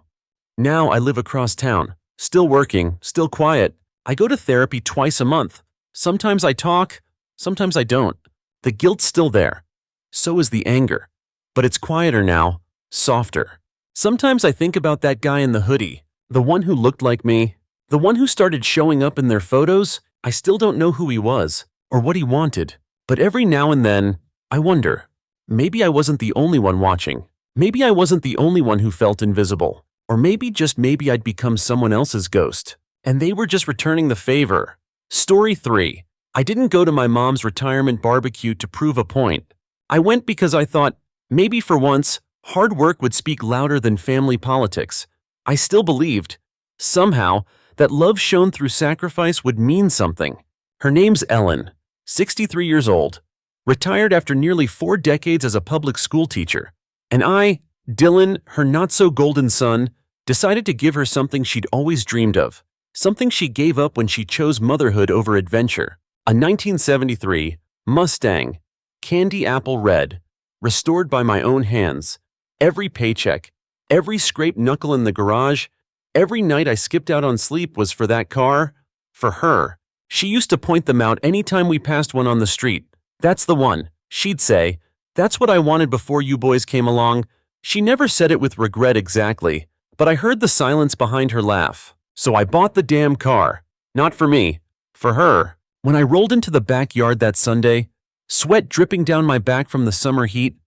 I live across town. Still working, still quiet. I go to therapy twice a month. Sometimes I talk, sometimes I don't. The guilt's still there. So is the anger. But it's quieter now, softer. Sometimes I think about that guy in the hoodie, the one who looked like me, the one who started showing up in their photos. I still don't know who he was or what he wanted. But every now and then, I wonder, maybe I wasn't the only one watching. Maybe I wasn't the only one who felt invisible. Or maybe, just maybe, I'd become someone else's ghost. And they were just returning the favor. Story 3. I didn't go to my mom's retirement barbecue to prove a point. I went because I thought, maybe for once, hard work would speak louder than family politics. I still believed, somehow, that love shown through sacrifice would mean something. Her name's Ellen, 63 years old, retired after nearly 4 decades as a public school teacher. And I, Dylan, her not-so-golden son, decided to give her something she'd always dreamed of. Something she gave up when she chose motherhood over adventure. A 1973 Mustang, candy apple red, restored by my own hands. Every paycheck, every scraped knuckle in the garage, every night I skipped out on sleep was for that car, for her. She used to point them out anytime we passed one on the street. That's the one, she'd say. That's what I wanted before you boys came along. She never said it with regret exactly, but I heard the silence behind her laugh. So I bought the damn car. Not for me, for her. When I rolled into the backyard that Sunday, sweat dripping down my back from the summer heat,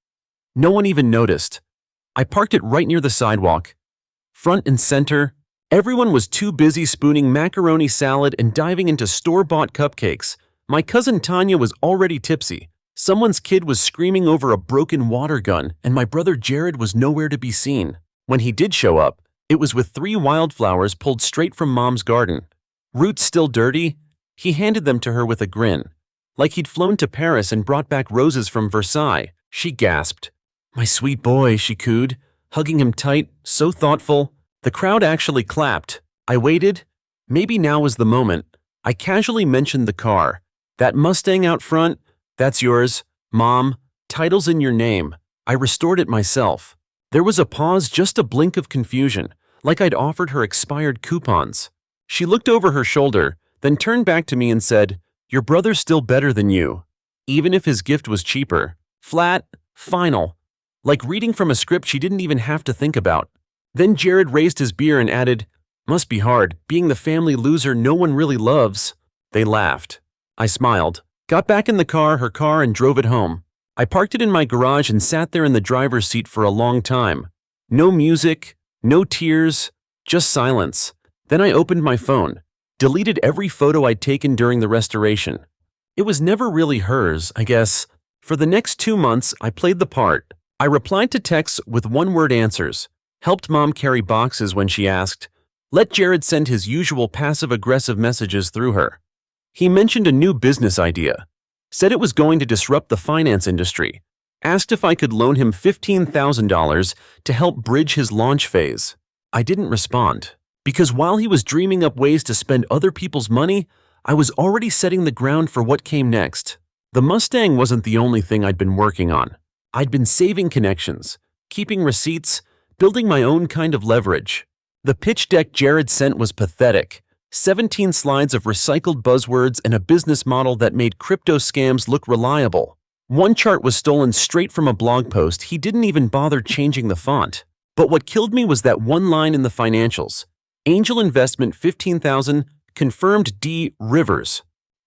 no one even noticed. I parked it right near the sidewalk. Front and center, everyone was too busy spooning macaroni salad and diving into store-bought cupcakes. My cousin Tanya was already tipsy. Someone's kid was screaming over a broken water gun, and my brother Jared was nowhere to be seen. When he did show up, it was with 3 wildflowers pulled straight from Mom's garden. Roots still dirty, he handed them to her with a grin. Like he'd flown to Paris and brought back roses from Versailles. She gasped. My sweet boy, she cooed, hugging him tight, so thoughtful. The crowd actually clapped. I waited. Maybe now was the moment. I casually mentioned the car. That Mustang out front, that's yours, Mom. Title's in your name. I restored it myself. There was a pause, just a blink of confusion, like I'd offered her expired coupons. She looked over her shoulder, then turned back to me and said, Your brother's still better than you. Even if his gift was cheaper. Flat, final. Like reading from a script she didn't even have to think about. Then Jared raised his beer and added, Must be hard, being the family loser no one really loves. They laughed. I smiled, got back in her car, and drove it home. I parked it in my garage and sat there in the driver's seat for a long time. No music, no tears, just silence. Then I opened my phone, deleted every photo I'd taken during the restoration. It was never really hers, I guess. For the next 2 months, I played the part. I replied to texts with one-word answers, helped Mom carry boxes when she asked, let Jared send his usual passive-aggressive messages through her. He mentioned a new business idea, said it was going to disrupt the finance industry, asked if I could loan him $15,000 to help bridge his launch phase. I didn't respond, because while he was dreaming up ways to spend other people's money, I was already setting the ground for what came next. The Mustang wasn't the only thing I'd been working on. I'd been saving connections, keeping receipts, building my own kind of leverage. The pitch deck Jared sent was pathetic. 17 slides of recycled buzzwords and a business model that made crypto scams look reliable. One chart was stolen straight from a blog post. He didn't even bother changing the font. But what killed me was that one line in the financials. Angel investment $15,000, confirmed D. Rivers.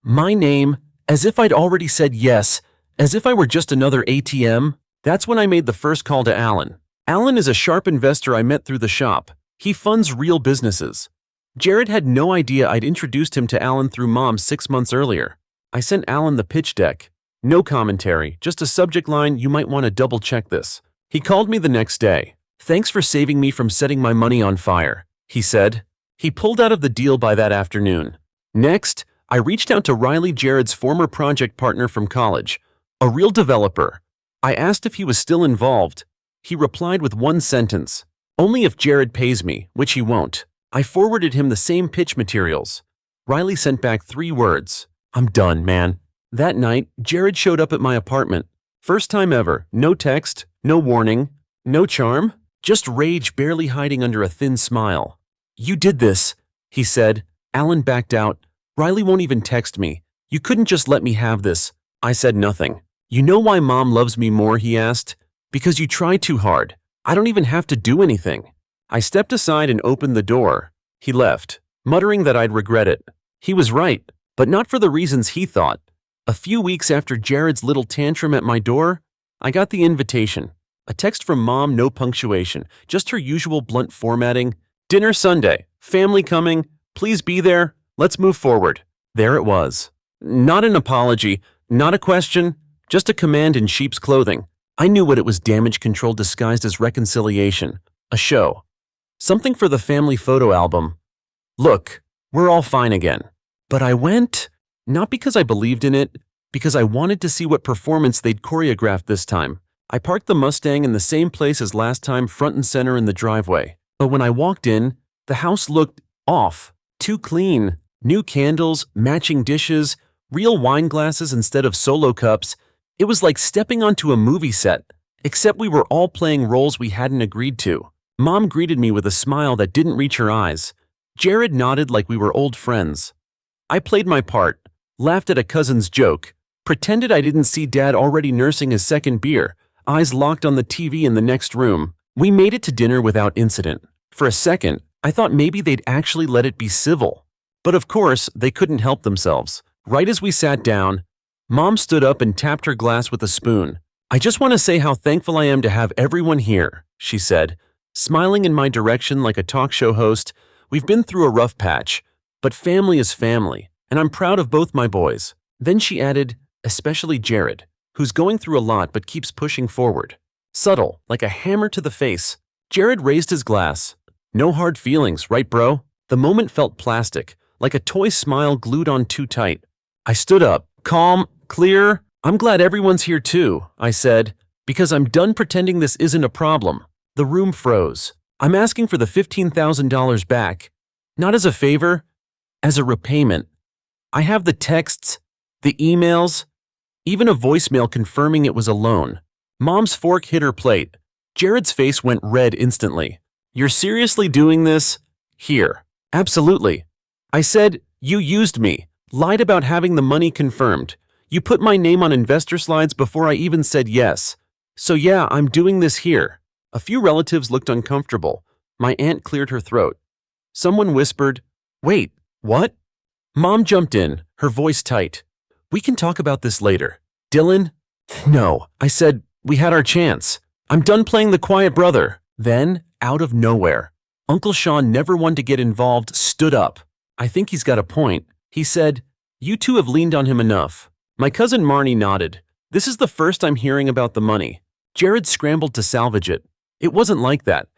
My name, as if I'd already said yes, as if I were just another ATM. That's when I made the first call to Alan. Alan is a sharp investor I met through the shop. He funds real businesses. Jared had no idea I'd introduced him to Alan through Mom 6 months earlier. I sent Alan the pitch deck. No commentary, just a subject line, "You might want to double check this." He called me the next day. "Thanks for saving me from setting my money on fire," he said. He pulled out of the deal by that afternoon. Next, I reached out to Riley, Jared's former project partner from college, a real developer. I asked if he was still involved. He replied with one sentence, "Only if Jared pays me," which he won't. I forwarded him the same pitch materials. Riley sent back 3 words, "I'm done, man." That night, Jared showed up at my apartment. First time ever, no text, no warning, no charm, just rage barely hiding under a thin smile. "You did this," he said. Alan backed out. "Riley won't even text me. You couldn't just let me have this." I said nothing. "You know why Mom loves me more?" he asked. "Because you try too hard. I don't even have to do anything." I stepped aside and opened the door. He left, muttering that I'd regret it. He was right, but not for the reasons he thought. A few weeks after Jared's little tantrum at my door, I got the invitation. A text from Mom, no punctuation, just her usual blunt formatting. "Dinner Sunday. Family coming. Please be there. Let's move forward." There it was. Not an apology, not a question, just a command in sheep's clothing. I knew what it was: damage control disguised as reconciliation. A show. Something for the family photo album. Look, we're all fine again. But I went, not because I believed in it, because I wanted to see what performance they'd choreographed this time. I parked the Mustang in the same place as last time, front and center in the driveway. But when I walked in, the house looked off, too clean. New candles, matching dishes, real wine glasses instead of solo cups. It was like stepping onto a movie set, except we were all playing roles we hadn't agreed to. Mom greeted me with a smile that didn't reach her eyes. Jared nodded like we were old friends. I played my part, laughed at a cousin's joke, pretended I didn't see Dad already nursing his second beer, eyes locked on the TV in the next room. We made it to dinner without incident. For a second, I thought maybe they'd actually let it be civil. But of course, they couldn't help themselves. Right as we sat down, Mom stood up and tapped her glass with a spoon. "I just want to say how thankful I am to have everyone here," she said, smiling in my direction like a talk show host. "We've been through a rough patch, but family is family, and I'm proud of both my boys." Then she added, "Especially Jared, who's going through a lot but keeps pushing forward." Subtle, like a hammer to the face. Jared raised his glass. "No hard feelings, right, bro?" The moment felt plastic, like a toy smile glued on too tight. I stood up, calm, clear. "I'm glad everyone's here too," I said, "because I'm done pretending this isn't a problem." The room froze. "I'm asking for the $15,000 back. Not as a favor, as a repayment. I have the texts, the emails, even a voicemail confirming it was a loan." Mom's fork hit her plate. Jared's face went red instantly. "You're seriously doing this? Here." "Absolutely." I said, "You used me, lied about having the money confirmed. You put my name on investor slides before I even said yes. So yeah, I'm doing this here." A few relatives looked uncomfortable. My aunt cleared her throat. Someone whispered, "Wait, what?" Mom jumped in, her voice tight. "We can talk about this later." "Dylan?" "No," I said, "we had our chance. I'm done playing the quiet brother." Then, out of nowhere, Uncle Sean, never one to get involved, stood up. "I think he's got a point," he said. "You two have leaned on him enough." My cousin Marnie nodded. "This is the first I'm hearing about the money." Jared scrambled to salvage it. "It wasn't like that."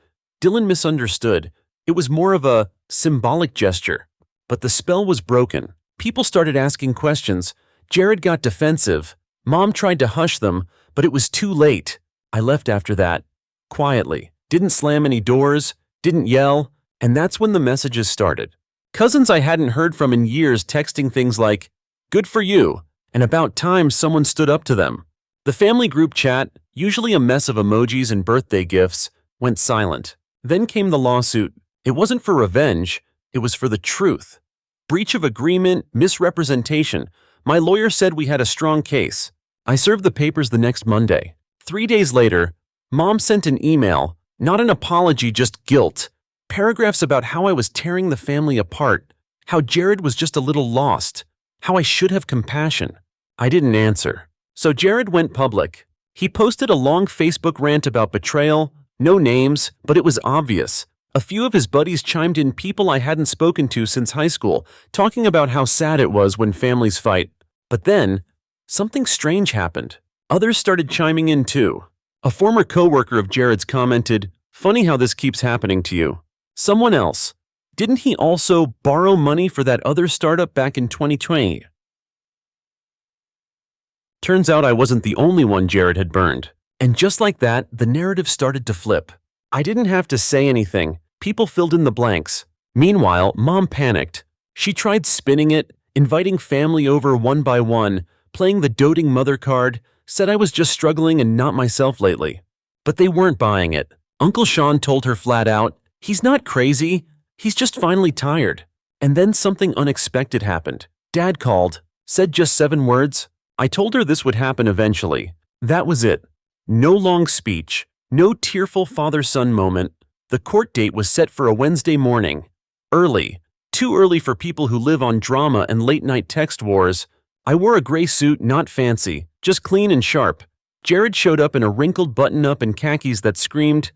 Dylan misunderstood. "It was more of a symbolic gesture." But the spell was broken. People started asking questions. Jared got defensive. Mom tried to hush them, but it was too late. I left after that, quietly. Didn't slam any doors, didn't yell, and that's when the messages started. Cousins I hadn't heard from in years texting things like, "Good for you," and about time someone stood up to them. The family group chat, usually a mess of emojis and birthday gifts, went silent. Then came the lawsuit. It wasn't for revenge, it was for the truth. Breach of agreement, misrepresentation. My lawyer said we had a strong case. I served the papers the next Monday. 3 days later, Mom sent an email, not an apology, just guilt. Paragraphs about how I was tearing the family apart, how Jared was just a little lost, how I should have compassion. I didn't answer. So Jared went public. He posted a long Facebook rant about betrayal, no names, but it was obvious. A few of his buddies chimed in, people I hadn't spoken to since high school, talking about how sad it was when families fight. But then, something strange happened. Others started chiming in too. A former coworker of Jared's commented, "Funny how this keeps happening to you." Someone else, "Didn't he also borrow money for that other startup back in 2020? Turns out I wasn't the only one Jared had burned. And just like that, the narrative started to flip. I didn't have to say anything. People filled in the blanks. Meanwhile, Mom panicked. She tried spinning it, inviting family over one by one, playing the doting mother card, said I was just struggling and not myself lately. But they weren't buying it. Uncle Sean told her flat out, "He's not crazy. He's just finally tired." And then something unexpected happened. Dad called, said just 7 words. I told her this would happen eventually. That was it. No long speech, no tearful father-son moment. The court date was set for a Wednesday morning. Early. Too early for people who live on drama and late-night text wars. I wore a gray suit, not fancy, just clean and sharp. Jared showed up in a wrinkled button-up and khakis that screamed,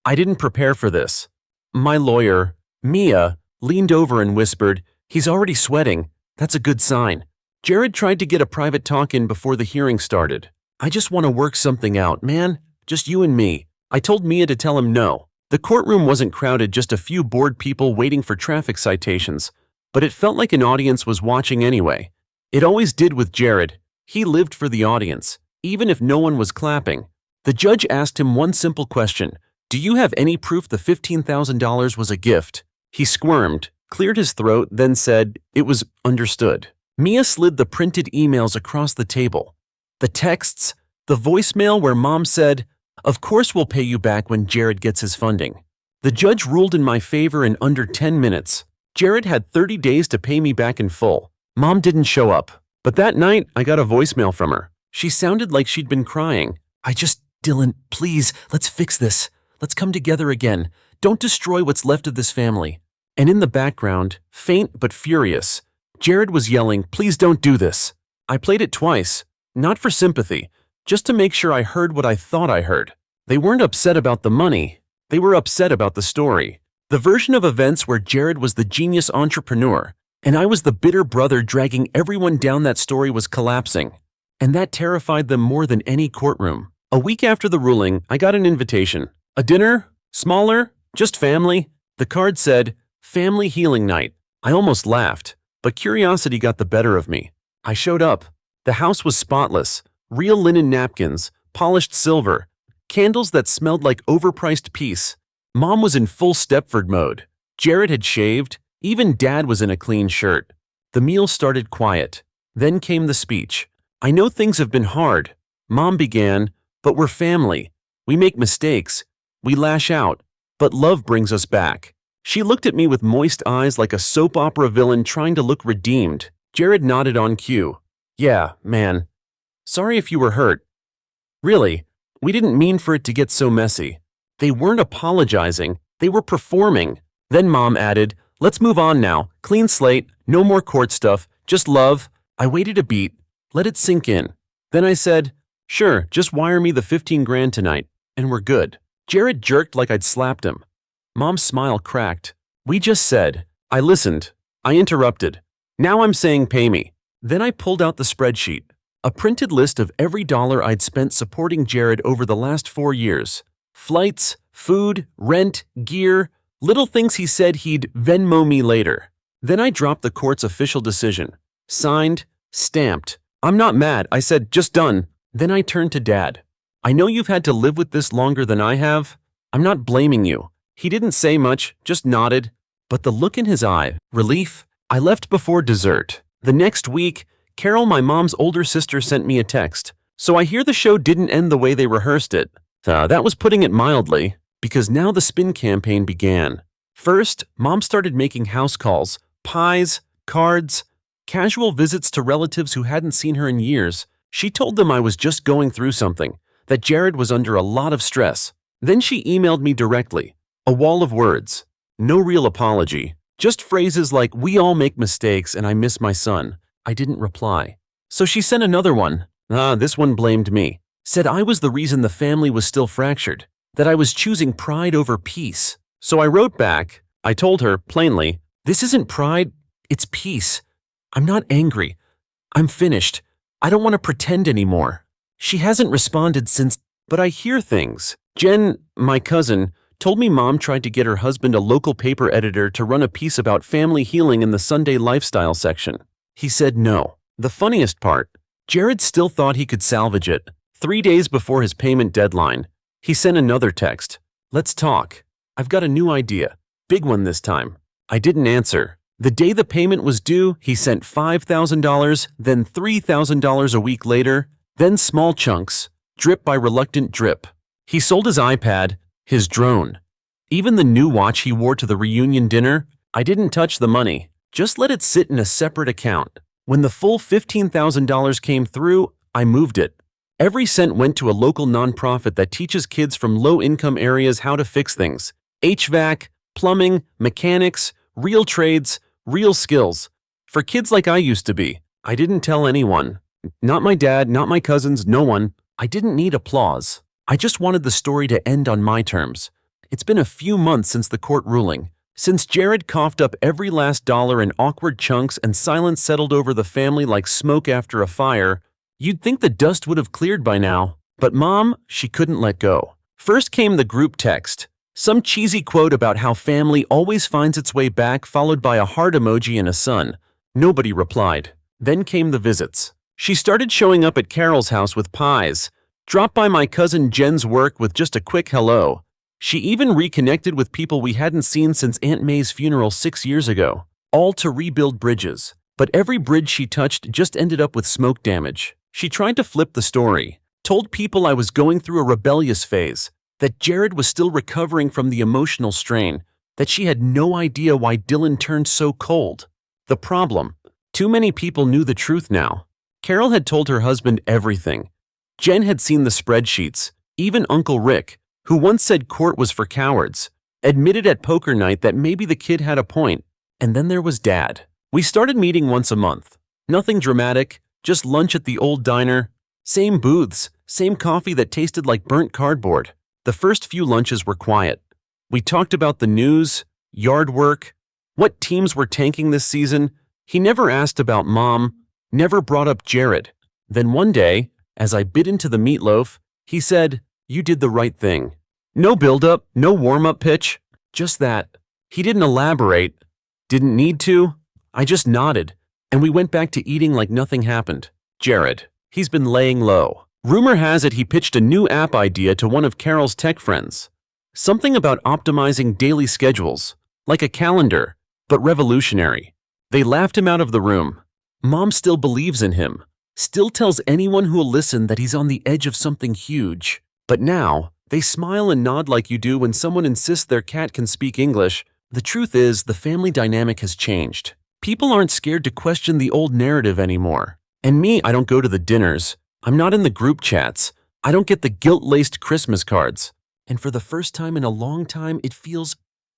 "I didn't prepare for this." My lawyer, Mia, leaned over and whispered, "He's already sweating. That's a good sign." Jared tried to get a private talk in before the hearing started. "I just want to work something out, man. Just you and me." I told Mia to tell him no. The courtroom wasn't crowded, just a few bored people waiting for traffic citations. But it felt like an audience was watching anyway. It always did with Jared. He lived for the audience, even if no one was clapping. The judge asked him one simple question. "Do you have any proof the $15,000 was a gift?" He squirmed, cleared his throat, then said, "It was understood." Mia slid the printed emails across the table. The texts, the voicemail where Mom said, "Of course we'll pay you back when Jared gets his funding." The judge ruled in my favor in under 10 minutes. Jared had 30 days to pay me back in full. Mom didn't show up. But that night, I got a voicemail from her. She sounded like she'd been crying. "Dylan, please, let's fix this. Let's come together again. Don't destroy what's left of this family." And in the background, faint but furious, Jared was yelling, "Please don't do this." I played it twice, not for sympathy, just to make sure I heard what I thought I heard. They weren't upset about the money. They were upset about the story. The version of events where Jared was the genius entrepreneur, and I was the bitter brother dragging everyone down. That story was collapsing. And that terrified them more than any courtroom. A week after the ruling, I got an invitation. A dinner? Smaller? Just family? The card said, "Family Healing Night." I almost laughed. But curiosity got the better of me. I showed up. The house was spotless. Real linen napkins, polished silver, candles that smelled like overpriced peace. Mom was in full Stepford mode. Jared had shaved. Even Dad was in a clean shirt. The meal started quiet. Then came the speech. "I know things have been hard," Mom began, "but we're family. We make mistakes. We lash out. But love brings us back." She looked at me with moist eyes like a soap opera villain trying to look redeemed. Jared nodded on cue. "Yeah, man. Sorry if you were hurt. Really, we didn't mean for it to get so messy." They weren't apologizing. They were performing. Then Mom added, "Let's move on now. Clean slate, no more court stuff, just love." I waited a beat, let it sink in. Then I said, "Sure, just wire me the 15 grand tonight, and we're good." Jared jerked like I'd slapped him. Mom's smile cracked. "We just said." I listened. I interrupted. "Now I'm saying pay me." Then I pulled out the spreadsheet. A printed list of every dollar I'd spent supporting Jared over the last 4 years. Flights, food, rent, gear, little things he said he'd Venmo me later. Then I dropped the court's official decision. Signed, stamped. "I'm not mad," I said, "just done." Then I turned to Dad. "I know you've had to live with this longer than I have. I'm not blaming you." He didn't say much, just nodded. But the look in his eye, relief. I left before dessert. The next week, Carol, my mom's older sister, sent me a text. "So I hear the show didn't end the way they rehearsed it." That was putting it mildly, because now the spin campaign began. First, Mom started making house calls, pies, cards, casual visits to relatives who hadn't seen her in years. She told them I was just going through something, that Jared was under a lot of stress. Then she emailed me directly. A wall of words. No real apology. Just phrases like, "We all make mistakes and I miss my son." I didn't reply. So she sent another one. This one blamed me. Said I was the reason the family was still fractured. That I was choosing pride over peace. So I wrote back. I told her, plainly, this isn't pride, it's peace. I'm not angry. I'm finished. I don't want to pretend anymore. She hasn't responded since, but I hear things. Jen, my cousin, told me mom tried to get her husband a local paper editor to run a piece about family healing in the Sunday lifestyle section. He said no. The funniest part, Jared still thought he could salvage it. 3 days before his payment deadline, he sent another text. Let's talk. I've got a new idea. Big one this time. I didn't answer. The day the payment was due, he sent $5,000, then $3,000 a week later, then small chunks, drip by reluctant drip. He sold his iPad, his drone. Even the new watch he wore to the reunion dinner, I didn't touch the money. Just let it sit in a separate account. When the full $15,000 came through, I moved it. Every cent went to a local nonprofit that teaches kids from low-income areas how to fix things. HVAC, plumbing, mechanics, real trades, real skills. For kids like I used to be. I didn't tell anyone. Not my dad, not my cousins, no one. I didn't need applause. I just wanted the story to end on my terms. It's been a few months since the court ruling. Since Jared coughed up every last dollar in awkward chunks and silence settled over the family like smoke after a fire, you'd think the dust would have cleared by now. But Mom, she couldn't let go. First came the group text. Some cheesy quote about how family always finds its way back, followed by a heart emoji and a sun. Nobody replied. Then came the visits. She started showing up at Carol's house with pies. Dropped by my cousin Jen's work with just a quick hello. She even reconnected with people we hadn't seen since Aunt May's funeral 6 years ago. All to rebuild bridges. But every bridge she touched just ended up with smoke damage. She tried to flip the story. Told people I was going through a rebellious phase. That Jared was still recovering from the emotional strain. That she had no idea why Dylan turned so cold. The problem? Too many people knew the truth now. Carol had told her husband everything. Jen had seen the spreadsheets. Even Uncle Rick, who once said court was for cowards, admitted at poker night that maybe the kid had a point. And then there was Dad. We started meeting once a month. Nothing dramatic, just lunch at the old diner. Same booths, same coffee that tasted like burnt cardboard. The first few lunches were quiet. We talked about the news, yard work, what teams were tanking this season. He never asked about Mom, never brought up Jared. Then one day, as I bit into the meatloaf, he said, "You did the right thing." No build-up, no warm-up pitch, just that. He didn't elaborate, didn't need to. I just nodded, and we went back to eating like nothing happened. Jared, he's been laying low. Rumor has it he pitched a new app idea to one of Carol's tech friends. Something about optimizing daily schedules, like a calendar, but revolutionary. They laughed him out of the room. Mom still believes in him, still tells anyone who'll listen that he's on the edge of something huge. But now, they smile and nod like you do when someone insists their cat can speak English. The truth is, the family dynamic has changed. People aren't scared to question the old narrative anymore. And me, I don't go to the dinners. I'm not in the group chats. I don't get the guilt-laced Christmas cards. And for the first time in a long time, it feels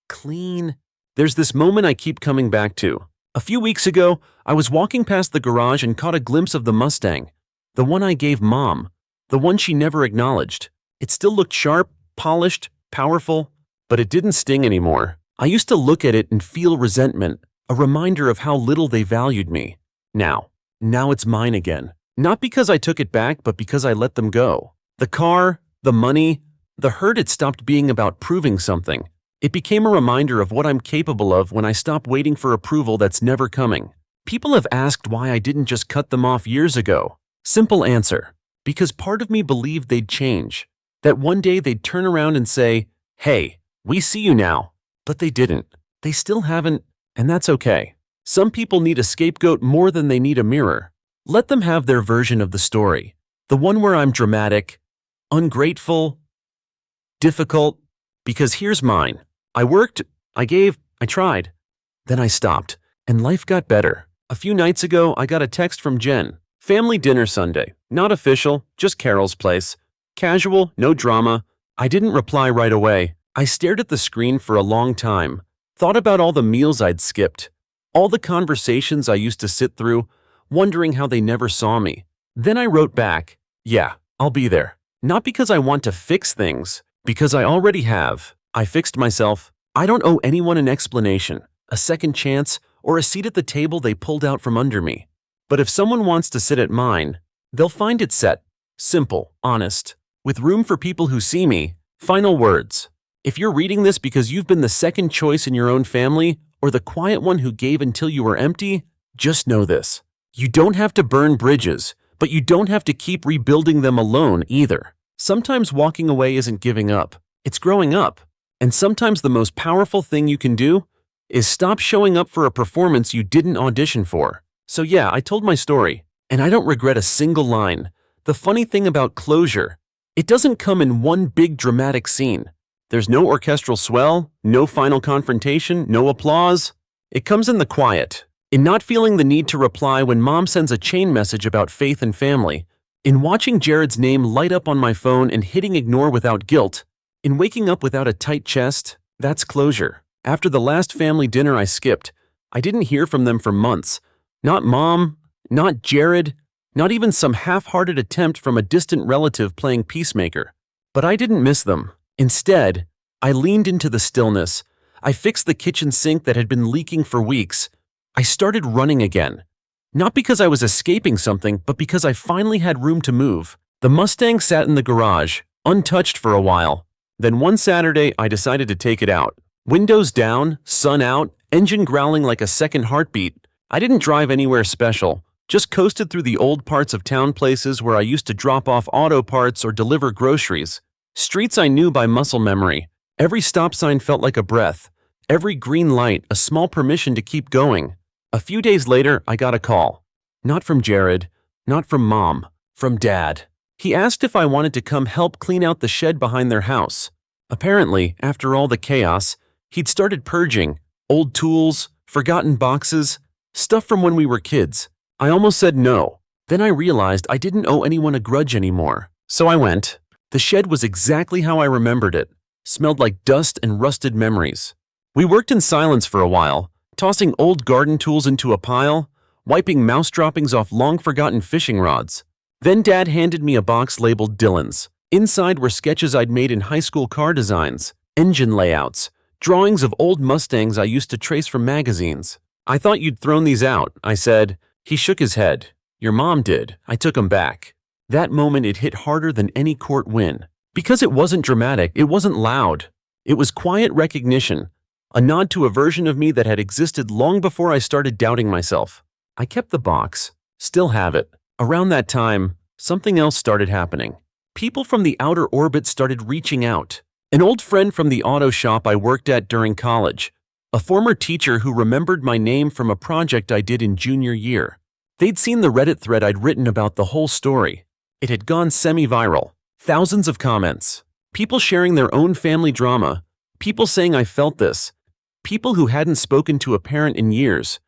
clean. There's this moment I keep coming back to. A few weeks ago, I was walking past the garage and caught a glimpse of the Mustang. The one I gave Mom. The one she never acknowledged. It still looked sharp, polished, powerful, but it didn't sting anymore. I used to look at it and feel resentment, a reminder of how little they valued me. Now it's mine again. Not because I took it back, but because I let them go. The car, the money, the hurt, it stopped being about proving something. It became a reminder of what I'm capable of when I stop waiting for approval that's never coming. People have asked why I didn't just cut them off years ago. Simple answer. Because part of me believed they'd change. That one day they'd turn around and say, "Hey, we see you now." But they didn't. They still haven't, and that's okay. Some people need a scapegoat more than they need a mirror. Let them have their version of the story. The one where I'm dramatic, ungrateful, difficult. Because here's mine. I worked, I gave, I tried. Then I stopped, and life got better. A few nights ago, I got a text from Jen. Family dinner Sunday. Not official, just Carol's place. Casual, no drama. I didn't reply right away. I stared at the screen for a long time. Thought about all the meals I'd skipped. All the conversations I used to sit through. wondering how they never saw me. Then I wrote back, "Yeah, I'll be there." Not because I want to fix things, because I already have. I fixed myself. I don't owe anyone an explanation, a second chance, or a seat at the table they pulled out from under me. But if someone wants to sit at mine, they'll find it set. Simple, honest, with room for people who see me. Final words. If you're reading this because you've been the second choice in your own family, or the quiet one who gave until you were empty, just know this. You don't have to burn bridges, but you don't have to keep rebuilding them alone either. Sometimes walking away isn't giving up, it's growing up. And sometimes the most powerful thing you can do is stop showing up for a performance you didn't audition for. So yeah, I told my story, and I don't regret a single line. The funny thing about closure, it doesn't come in one big dramatic scene. There's no orchestral swell, no final confrontation, no applause. It comes in the quiet, in not feeling the need to reply when mom sends a chain message about faith and family, in watching Jared's name light up on my phone and hitting ignore without guilt, in waking up without a tight chest. That's closure. After the last family dinner I skipped, I didn't hear from them for months. Not mom, not Jared, not even some half-hearted attempt from a distant relative playing peacemaker. But I didn't miss them. Instead, I leaned into the stillness. I fixed the kitchen sink that had been leaking for weeks. I started running again. Not because I was escaping something, but because I finally had room to move. The Mustang sat in the garage, untouched for a while. Then one Saturday, I decided to take it out. Windows down, sun out, engine growling like a second heartbeat. I didn't drive anywhere special, just coasted through the old parts of town, places where I used to drop off auto parts or deliver groceries. Streets I knew by muscle memory. Every stop sign felt like a breath. Every green light, a small permission to keep going. A few days later, I got a call. Not from Jared, not from mom, from Dad. He asked if I wanted to come help clean out the shed behind their house. Apparently, after all the chaos, he'd started purging old tools, forgotten boxes, stuff from when we were kids. I almost said no. Then I realized I didn't owe anyone a grudge anymore. So I went. The shed was exactly how I remembered it. Smelled like dust and rusted memories. We worked in silence for a while, tossing old garden tools into a pile, wiping mouse droppings off long-forgotten fishing rods. Then Dad handed me a box labeled Dylan's. Inside were sketches I'd made in high school car designs, engine layouts, drawings of old Mustangs I used to trace from magazines. "I thought you'd thrown these out," I said. He shook his head. "Your mom did." I took them back. That moment, it hit harder than any court win. Because it wasn't dramatic, it wasn't loud. It was quiet recognition, a nod to a version of me that had existed long before I started doubting myself. I kept the box, still have it. Around that time, something else started happening. People from the outer orbit started reaching out. An old friend from the auto shop I worked at during college. A former teacher who remembered my name from a project I did in junior year. They'd seen the Reddit thread I'd written about the whole story. It had gone semi-viral. Thousands of comments. People sharing their own family drama. People saying I felt this. People who hadn't spoken to a parent in years.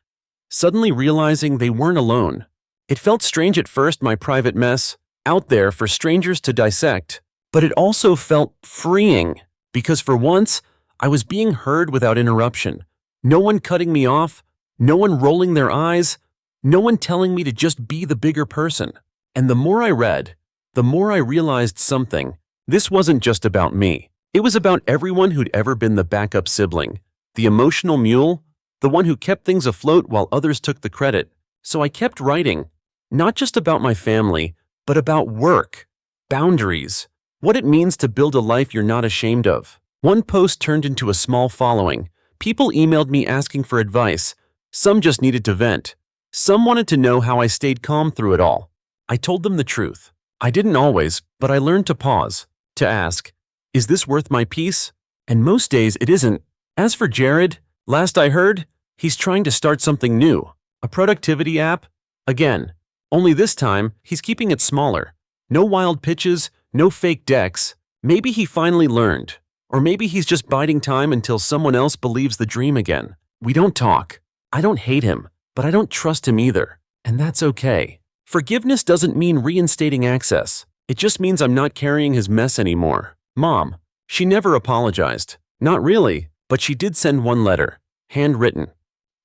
Suddenly realizing they weren't alone. It felt strange at first, my private mess, out there for strangers to dissect. But it also felt freeing, because for once, I was being heard without interruption. No one cutting me off, no one rolling their eyes, no one telling me to just be the bigger person. And the more I read, the more I realized something. This wasn't just about me. It was about everyone who'd ever been the backup sibling, the emotional mule, the one who kept things afloat while others took the credit. So I kept writing, not just about my family, but about work, boundaries, what it means to build a life you're not ashamed of. One post turned into a small following. People emailed me asking for advice. Some just needed to vent. Some wanted to know how I stayed calm through it all. I told them the truth. I didn't always, but I learned to pause, to ask, is this worth my peace? And most days it isn't. As for Jared, last I heard, he's trying to start something new, a productivity app. Again, only this time, he's keeping it smaller. No wild pitches, no fake decks. Maybe he finally learned. Or maybe he's just biding time until someone else believes the dream again. We don't talk. I don't hate him, but I don't trust him either. And that's okay. Forgiveness doesn't mean reinstating access. It just means I'm not carrying his mess anymore. Mom, she never apologized. Not really, but she did send one letter, handwritten.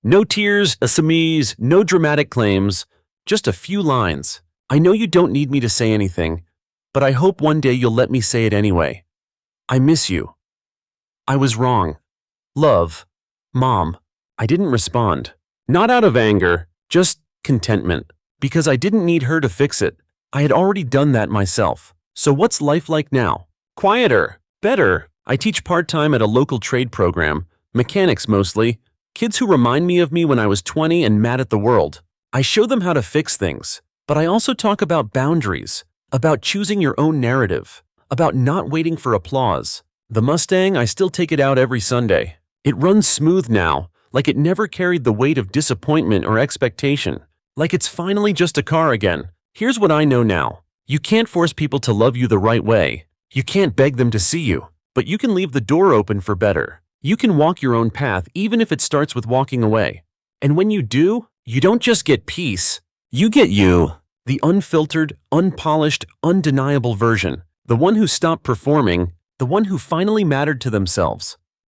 No tears, SMEs, no dramatic claims, Just a few lines. I know you don't need me to say anything, but I hope one day you'll let me say it anyway. I miss you. I was wrong. Love. Mom. I didn't respond. Not out of anger, just contentment. Because I didn't need her to fix it. I had already done that myself. So what's life like now? Quieter. Better. I teach part-time at a local trade program. Mechanics mostly. Kids who remind me of me when I was 20 and mad at the world. I show them how to fix things. But I also talk about boundaries. About choosing your own narrative. About not waiting for applause. The Mustang, I still take it out every Sunday. It runs smooth now, like it never carried the weight of disappointment or expectation. Like it's finally just a car again. Here's what I know now. You can't force people to love you the right way. You can't beg them to see you. But you can leave the door open for better. You can walk your own path even if it starts with walking away. And when you do, you don't just get peace. You get you. The unfiltered, unpolished, undeniable version. The one who stopped performing. The one who finally mattered to themselves.